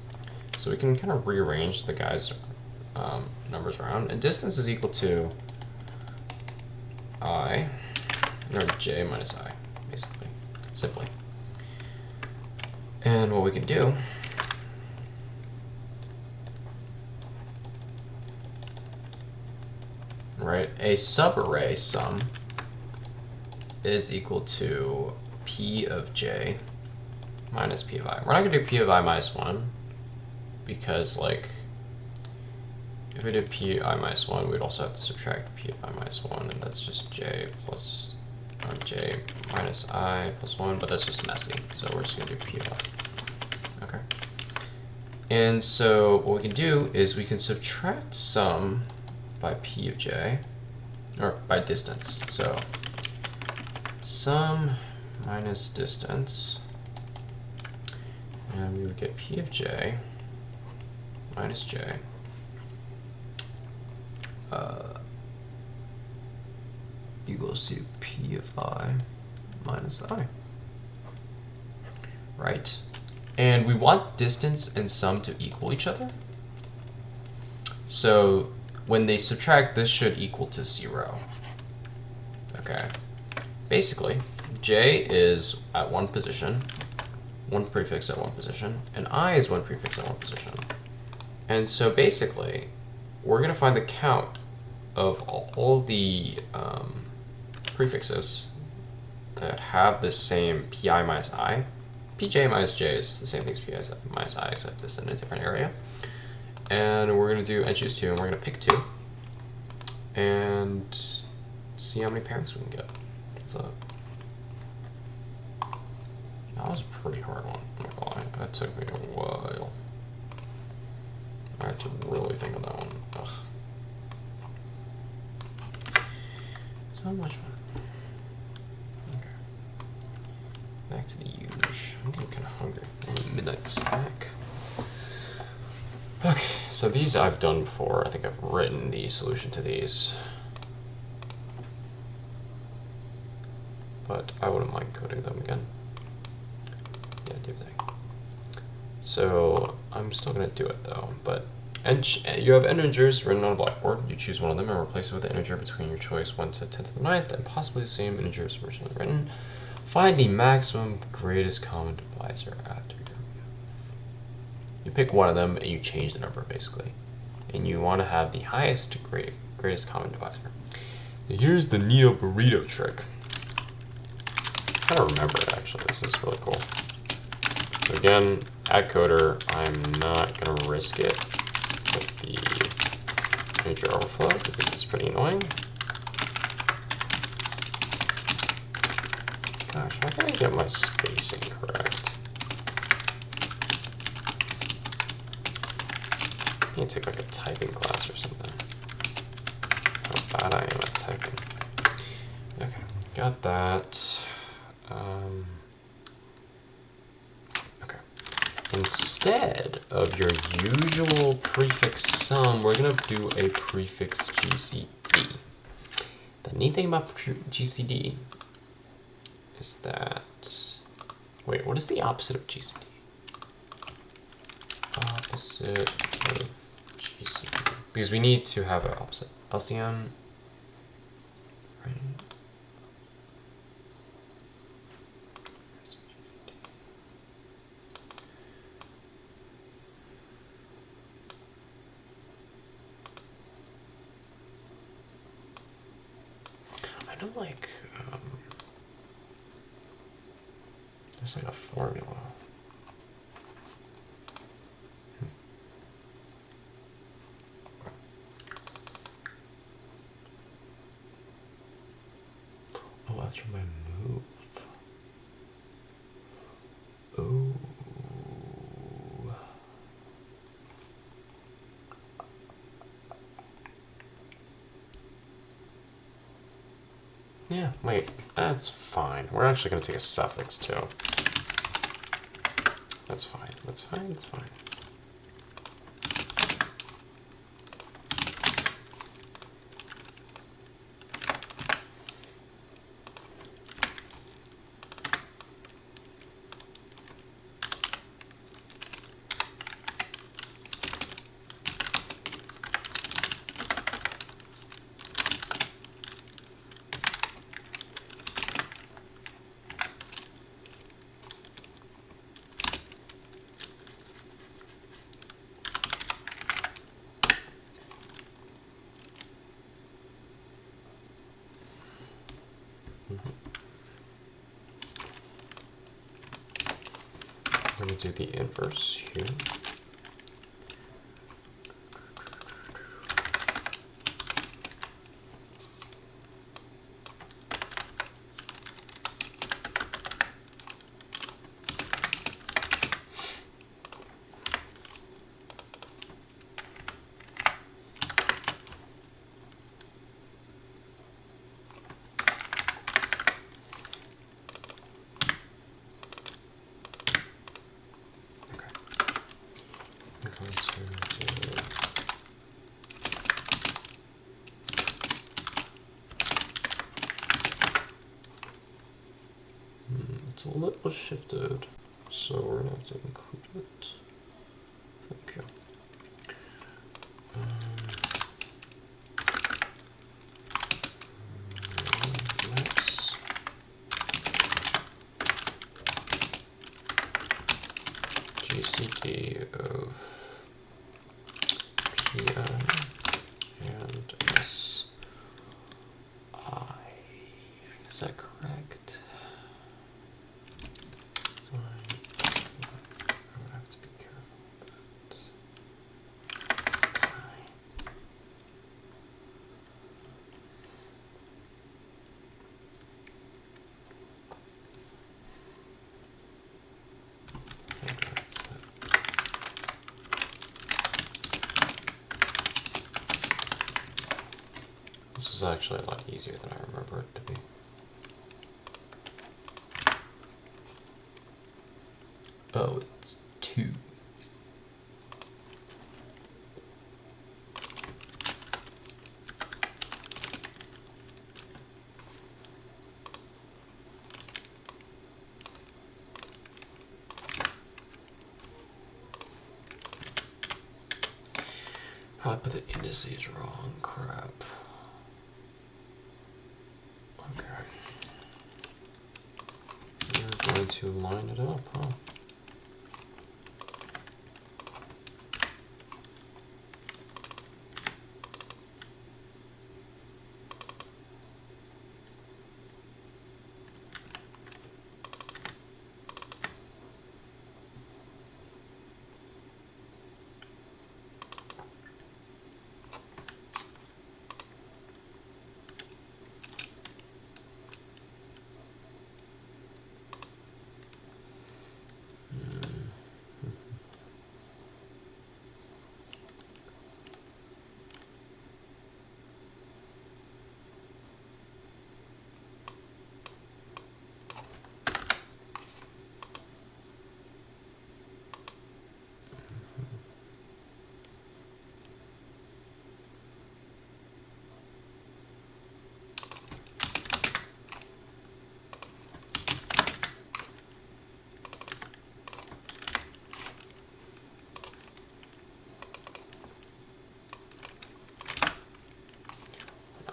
So we can kind of rearrange the guys' numbers around, and distance is equal to I, or j minus I, basically, simply. And what we can do right, a subarray sum is equal to p of j minus p of I. We're not going to do p of I minus 1 because, like, if we did p of I minus 1, we'd also have to subtract p of I minus 1, and that's just j plus j minus I plus 1, but that's just messy, so we're just going to do p of I. Okay. And so what we can do is we can subtract sum by p of j, or by distance. So sum minus distance, and we would get p of j minus j equals to p of I minus I. Right? And we want distance and sum to equal each other. So when they subtract, this should equal to 0. Okay. Basically, j is at one position, one prefix at one position, and I is one prefix at one position. And so basically, we're going to find the count of all the prefixes that have the same pi minus I. Pj minus j is the same thing as pi minus I, except it's in a different area. And we're going to do and choose 2, and we're going to pick 2. And see how many pairings we can get. So that was a pretty hard one, I'm not gonna lie. That took me a while. I had to really think of that one. Ugh. So much fun. Okay. Back to the huge. I'm getting kind of hungry. Midnight snack. Okay, so these I've done before. I think I've written the solution to these. But I wouldn't mind coding them again. Yeah, do that. So I'm still going to do it though. But you have integers written on a blackboard. You choose one of them and replace it with the integer between your choice 1 to 10 to the 9th, and possibly the same integer as originally written. Find the maximum greatest common divisor after your review. You pick one of them and you change the number basically. And you want to have the highest greatest common divisor. Now here's the Neo burrito trick. I don't remember it actually. This is really cool. So again, at coder, I'm not going to risk it with the integer overflow because it's pretty annoying. Gosh, how can I get my spacing correct? I need to take like a typing class or something. How bad I am at typing. Okay, got that. Okay. Instead of your usual prefix sum, we're going to do a prefix GCD. The neat thing about GCD is that... Wait, what is the opposite of GCD? Opposite of GCD. Because we need to have an opposite. LCM, right? I know, like, there's like a formula. after my move. Oh. Yeah, wait, that's fine. We're actually going to take a suffix too. That's fine, that's fine, that's fine. We're going to do the inverse here. It's a little shifted, so we're going to have to include it. Thank you. Max. GCD of PM and SI. Is that correct? So I would have to be careful with that. SI. That's it. This was actually a lot easier than I remember it to be. Oh, it's 2. Probably put the indices wrong. Crap. Okay. We're going to line it up, huh?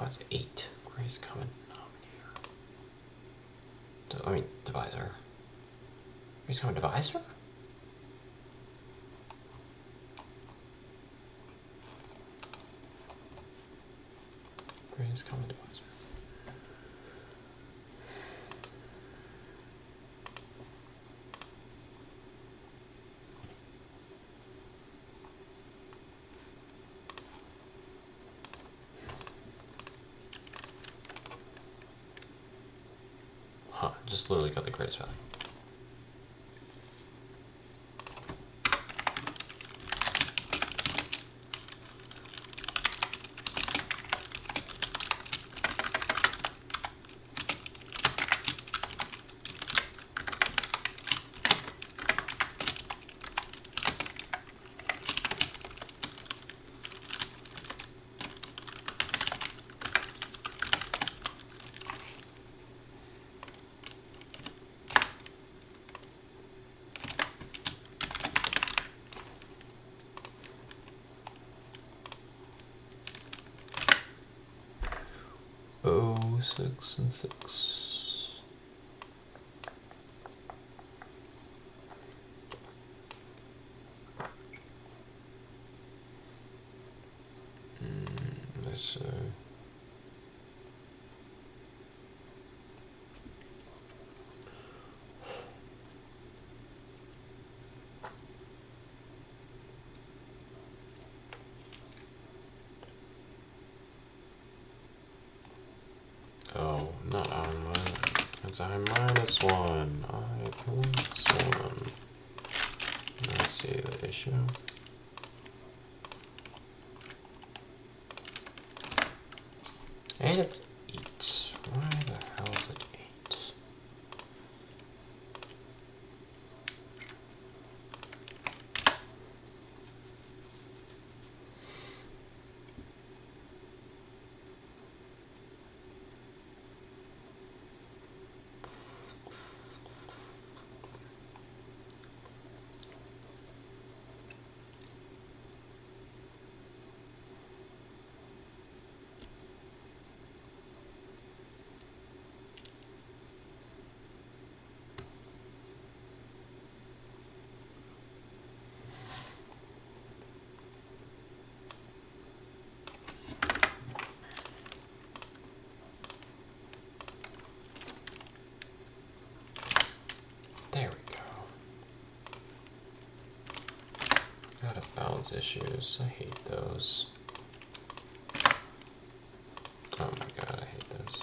Oh, it's 8. Greatest common denominator. Divisor. Greatest common divisor? Greatest common divisor. Huh, just literally got the greatest value. Oh, 6 and 6. Let's see. Oh, not I minus. That's I minus 1. I plus 1. Let's see the issue. And it's 8. Why the hell is it 8? There we go. Out of bounds issues. I hate those. Oh my god, I hate those.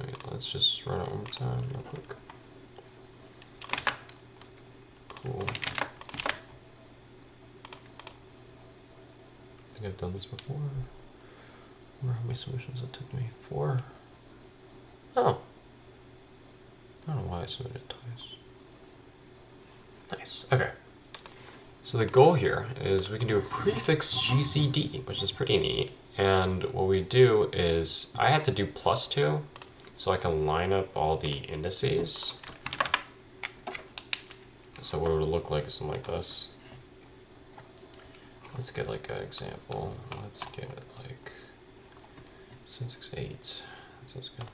Alright, let's just run it one more time real quick. Cool. I think I've done this before. I wonder how many submissions it took me. 4? Oh. I don't know why I submitted it twice. Nice. Okay. So the goal here is we can do a prefix GCD, which is pretty neat. And what we do is I had to do +2 so I can line up all the indices. So what it would look like is something like this. Let's get like an example. Let's get it like 768. That sounds good.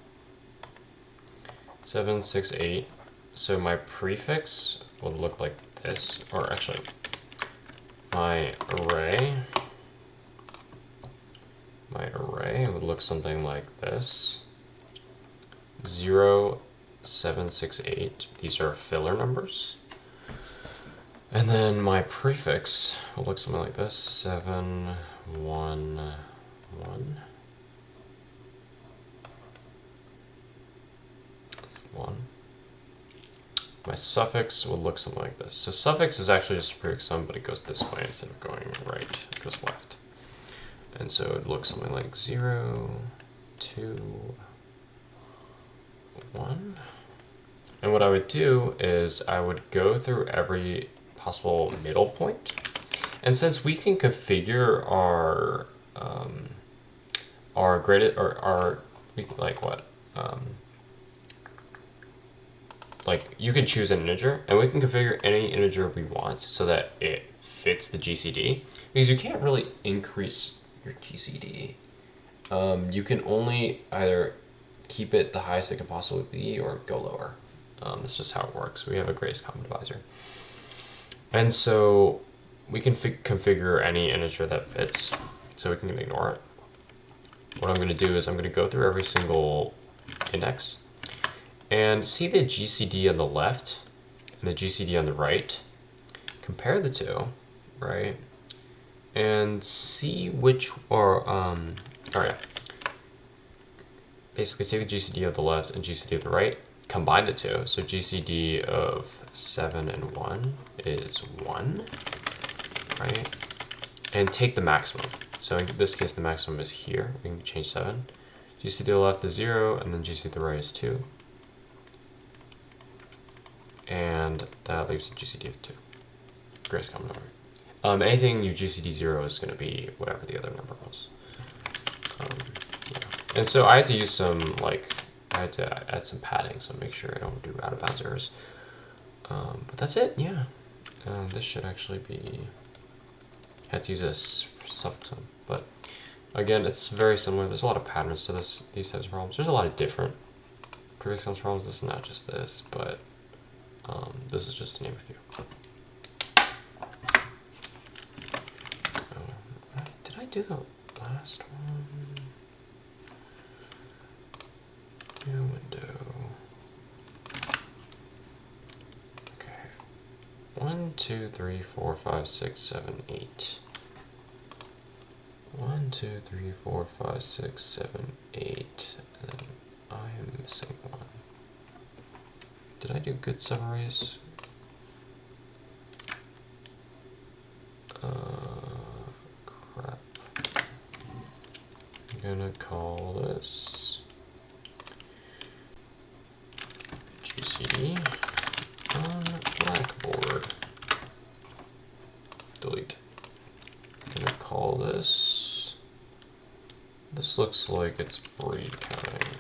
768. So my prefix would look like this, or actually, my array would look something like this. 0, 7, 6, 8. These are filler numbers. And then my prefix will look something like this. 7, 1, 1. 1. My suffix will look something like this. So suffix is actually just a prefix sum, but it goes this way instead of going right, it goes left. And so it looks something like 0, 2, 1. And what I would do is I would go through every possible middle point. And since we can configure our graded, or our, like what? Like you can choose an integer, and we can configure any integer we want so that it fits the GCD, because you can't really increase your GCD. You can only either keep it the highest it can possibly be or go lower. That's just how it works. We have a greatest common divisor. And so we can configure any integer that fits, so we can ignore it. What I'm going to do is I'm going to go through every single index and see the GCD on the left and the GCD on the right. Compare the two, right? And see which, or, oh yeah. basically take the GCD of the left and GCD of the right, combine the two. So GCD of 7 and 1 is 1, right? And take the maximum. So in this case, the maximum is here. We can change 7. GCD of the left is 0, and then GCD of the right is 2. And that leaves a GCD of 2. Greatest common number. Anything you GCD 0 is going to be whatever the other number was. Yeah. And so I had to use some, I had to add some padding, so make sure I don't do out of bounds errors. But that's it, yeah. This should actually be, I had to use a suffix sum, but again, it's very similar. There's a lot of patterns to these types of problems. There's a lot of different prefix sums problems. This is not just this, but this is just to name a few. Did I do the last one? New window. Okay. 1, 2, 3, 4, 5, 6, 7, 8. 1, 2, 3, 4, 5, 6, 7, 8. And then I am missing one. Did I do good Subarrays? Crap. I'm gonna call this GCD on Blackboard. Delete. I'm gonna call this. This looks like it's breed counting.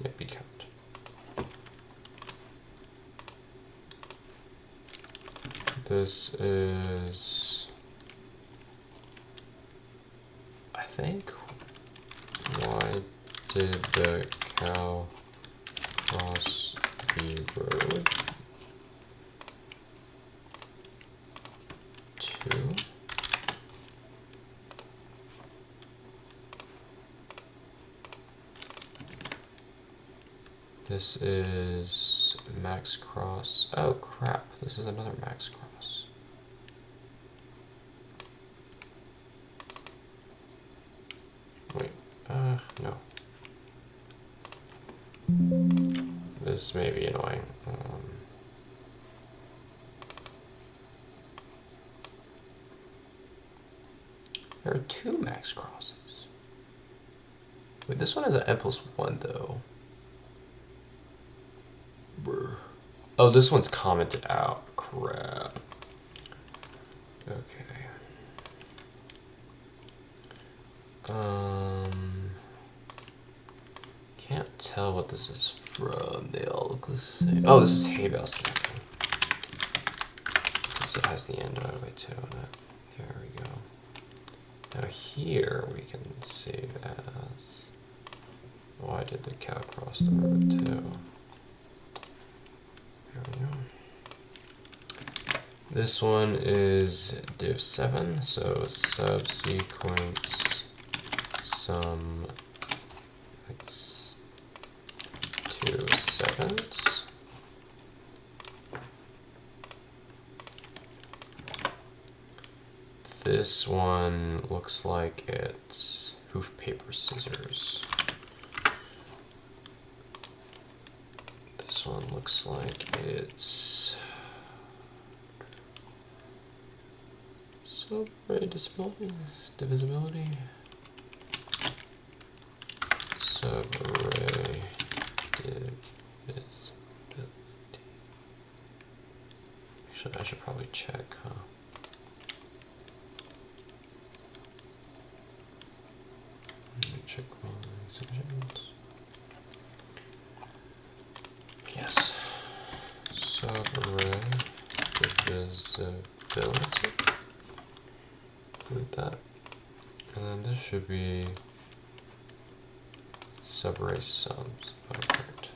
Yep, be count. This is, I think, why did the cow cross the road? 2. This is max cross. Oh crap, this is another max cross. Wait, no. This may be annoying. There are 2 max crosses. Wait, this one has an n+1 though. Brr. Oh, this one's commented out. Crap. Okay. Can't tell what this is from. They all look the same. Oh, this is Haybale Stacking. Because it has the end out of it too. There we go. Now here we can save as. Why did the cow cross the road too? There we go. This one is div 7, so subsequence sum x 2 7ths. This one looks like it's hoof, paper, scissors. This one looks like it's Subarray Divisibility. Subarray Divisibility. Actually, I should probably check, huh? Let me check my submissions. Yes. Subarray Divisibility. Delete that. And then this should be Subarray Sums. Oh, correct.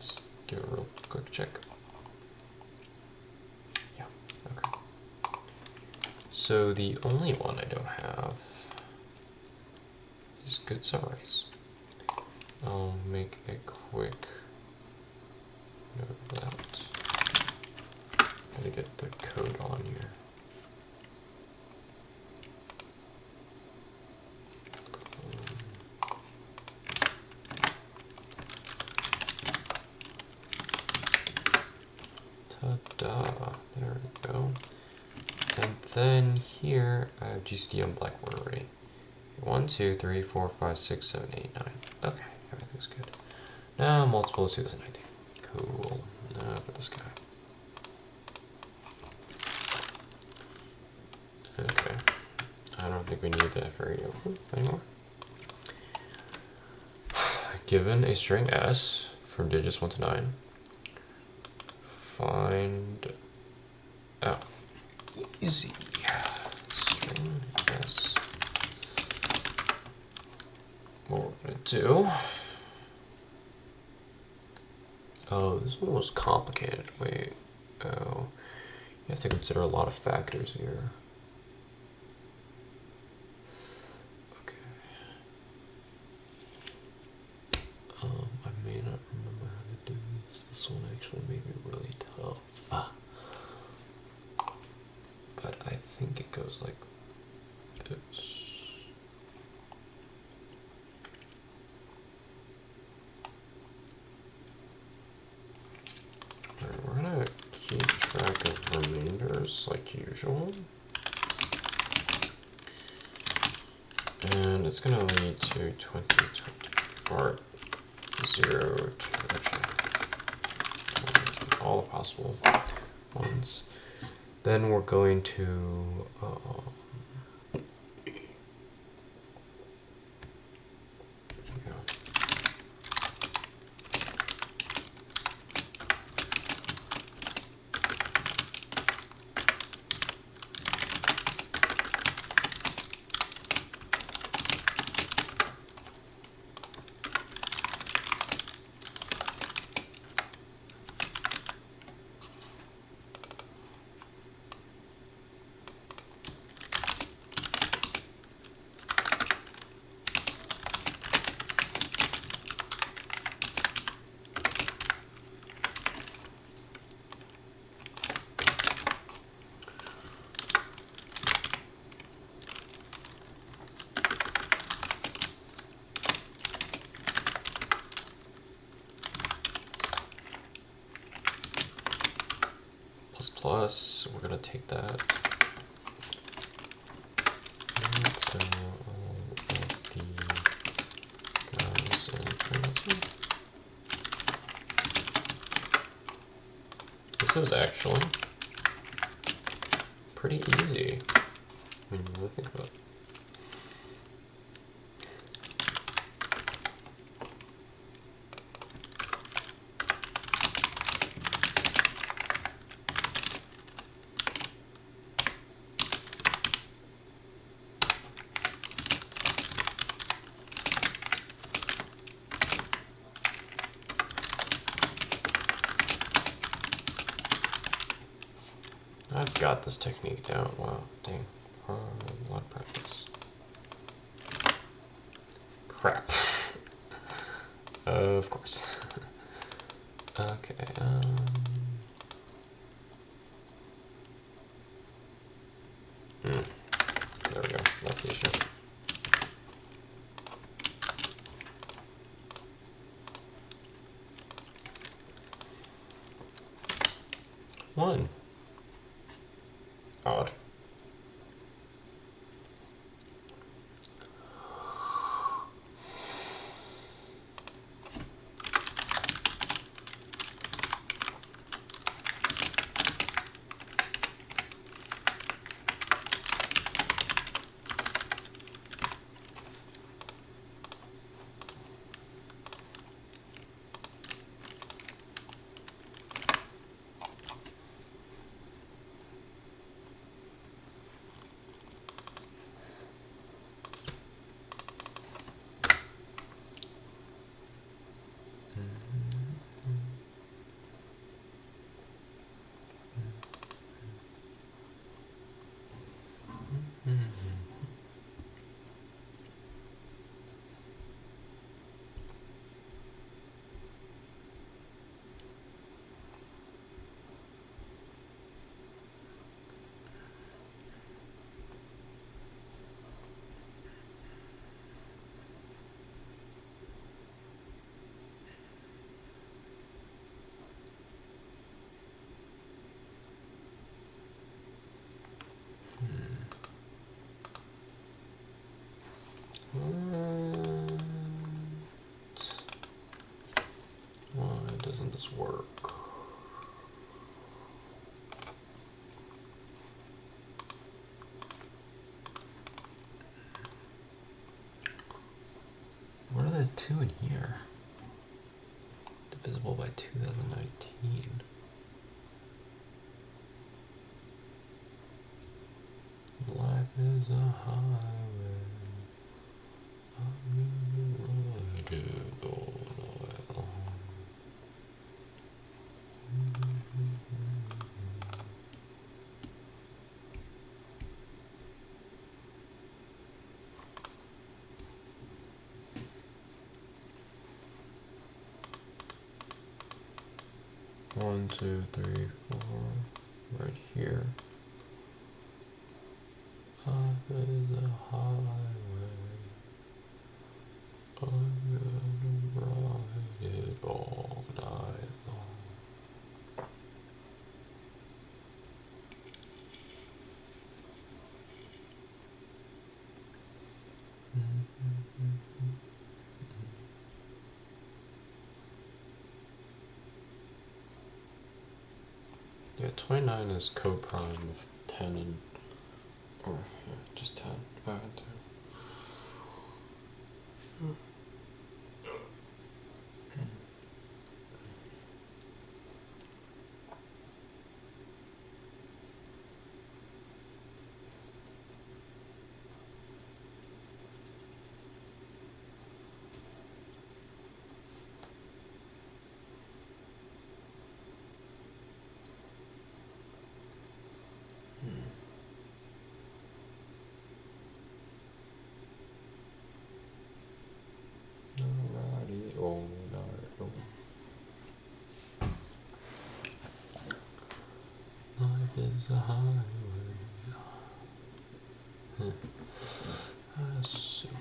Just give it a real quick check. Yeah, okay. So the only one I don't have is good Subarrays. I'll make a quick note of that. Gotta get the code on here. Ta-da! There we go. And then here I have GCD on Blackboard already. 1, 2, 3, 4, 5, 6, 7, 8, 9. Okay, everything's good. Now multiple of 2019. Cool. Now for this guy. Okay. I don't think we need that variable anymore. Given a string S from digits 1 to 9, find out. Easy. String S. What we're gonna do. Oh, this one was complicated. Wait. Oh. You have to consider a lot of factors here. Okay. I may not remember how to do this. This one actually may be really tough. But I think it goes like this. Alright, we're gonna keep track of remainders like usual. And it's gonna lead to 20, or 0 to actually all the possible ones. Then we're going to plus, we're gonna take that. And, all of the guys in. This is actually pretty easy when you really think about it. I've got this technique down. Wow, dang. A lot of practice. Crap. Of course. Okay, there we go. That's the issue. One. Odd. 2 in here? Divisible by 2019. Life is a highway. I ride it all the way along. 1, 2, 3, 4, right here. Life is a highway. I'm gonna ride it all night long. Yeah, 29 is co-prime with 10 and, or yeah, just 10, 5 and 2. Alrighty, all night long. Life is a highway. That's so weird.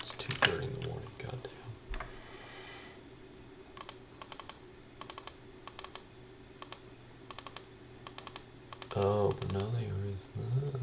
It's 2:30 in the morning, goddamn. Oh, but now they erase that.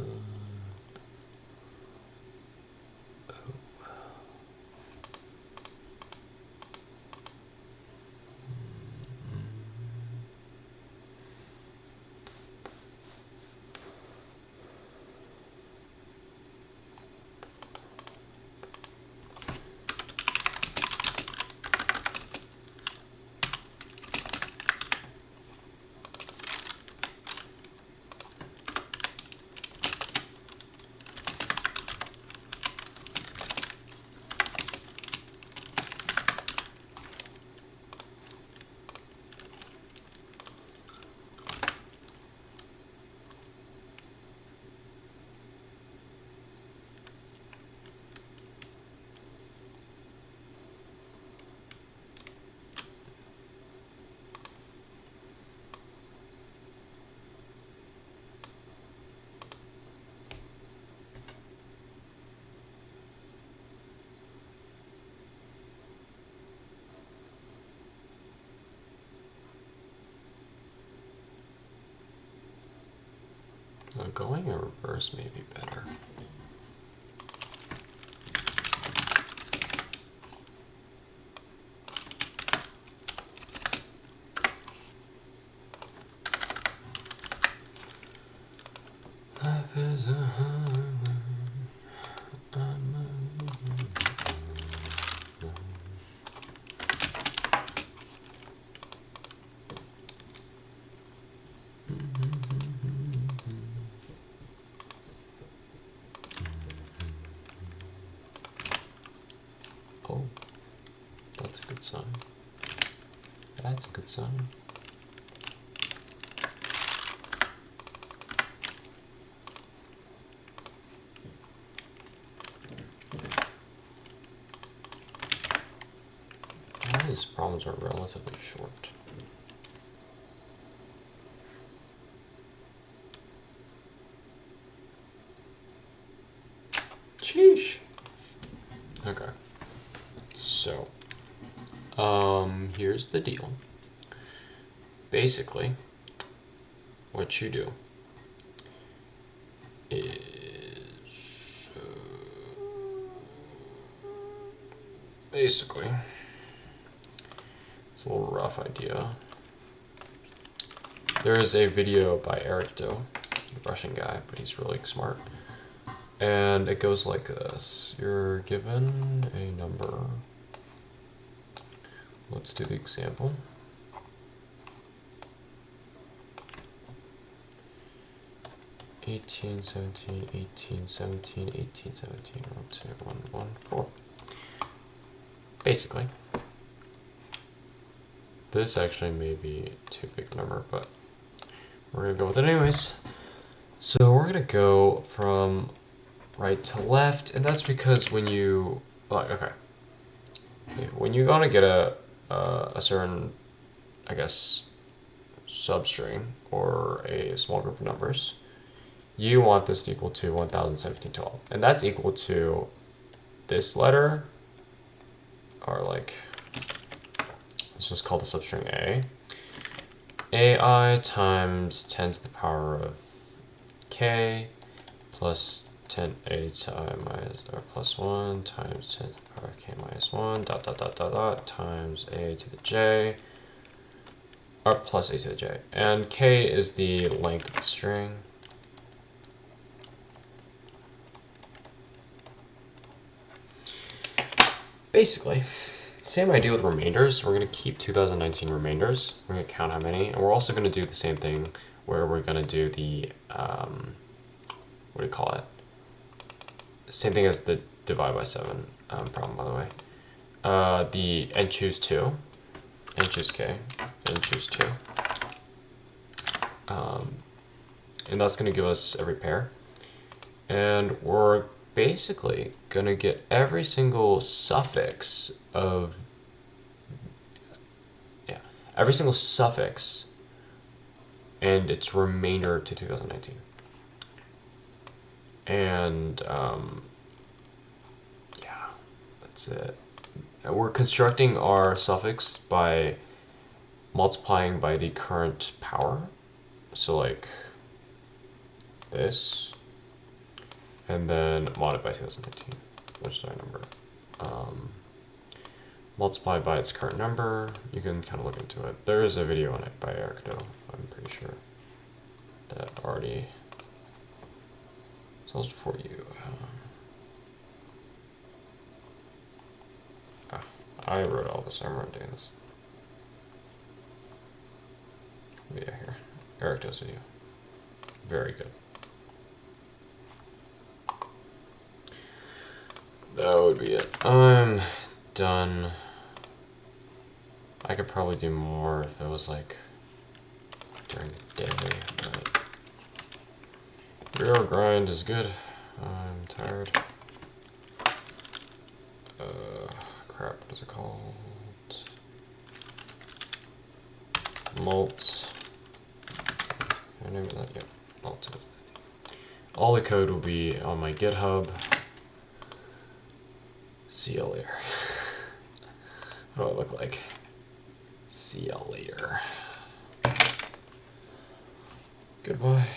Going in reverse may be better. Life is a highway. That's a good sign. All these problems are relatively short. Sheesh. Okay. So, here's the deal. Basically, what you do is basically, it's a little rough idea. There is a video by Eric Do, a Russian guy, but he's really smart. And it goes like this. You're given a number. Let's do the example. Eighteen, 17, 18, 17, 18, 17, 1, 2, 1, 1, 4. Basically, this actually may be too big a number, but we're going to go with it anyways. So we're going to go from right to left, and that's because when you, like, okay, when you're going to get a certain, I guess, substring or a small group of numbers, you want this to equal to 101712, and that's equal to this letter, or like, let's just call the substring A. AI times 10 to the power of K plus 10A minus, or plus 1 times 10 to the power of K minus 1, dot, dot, dot, dot, dot, times A to the J, or plus A to the J. And K is the length of the string. Basically, same idea with remainders. We're going to keep 2019 remainders. We're going to count how many, and we're also going to do the same thing where we're going to do the, what do you call it? Same thing as the divide by 7 problem, by the way. The and choose 2, and choose K, and choose 2. And that's going to give us every pair. And we're basically going to get every single suffix of, every single suffix and its remainder to 2019. And yeah, that's it. And we're constructing our suffix by multiplying by the current power. So like this, and then mod it by 2019, which is our number. Multiplied by its current number. You can kind of look into it. There is a video on it by Eric Do, I'm pretty sure, that already solves it for you. I wrote all this, I remember doing this. Yeah, here. Eric Do's video. Very good. That would be it. I'm done. I could probably do more if it was like during the day, but real grind is good. I'm tired. Crap, what is it called? Mult. Can I name that? Yep, Mult. All the code will be on my GitHub. See you later. What do I look like? See you later. Goodbye.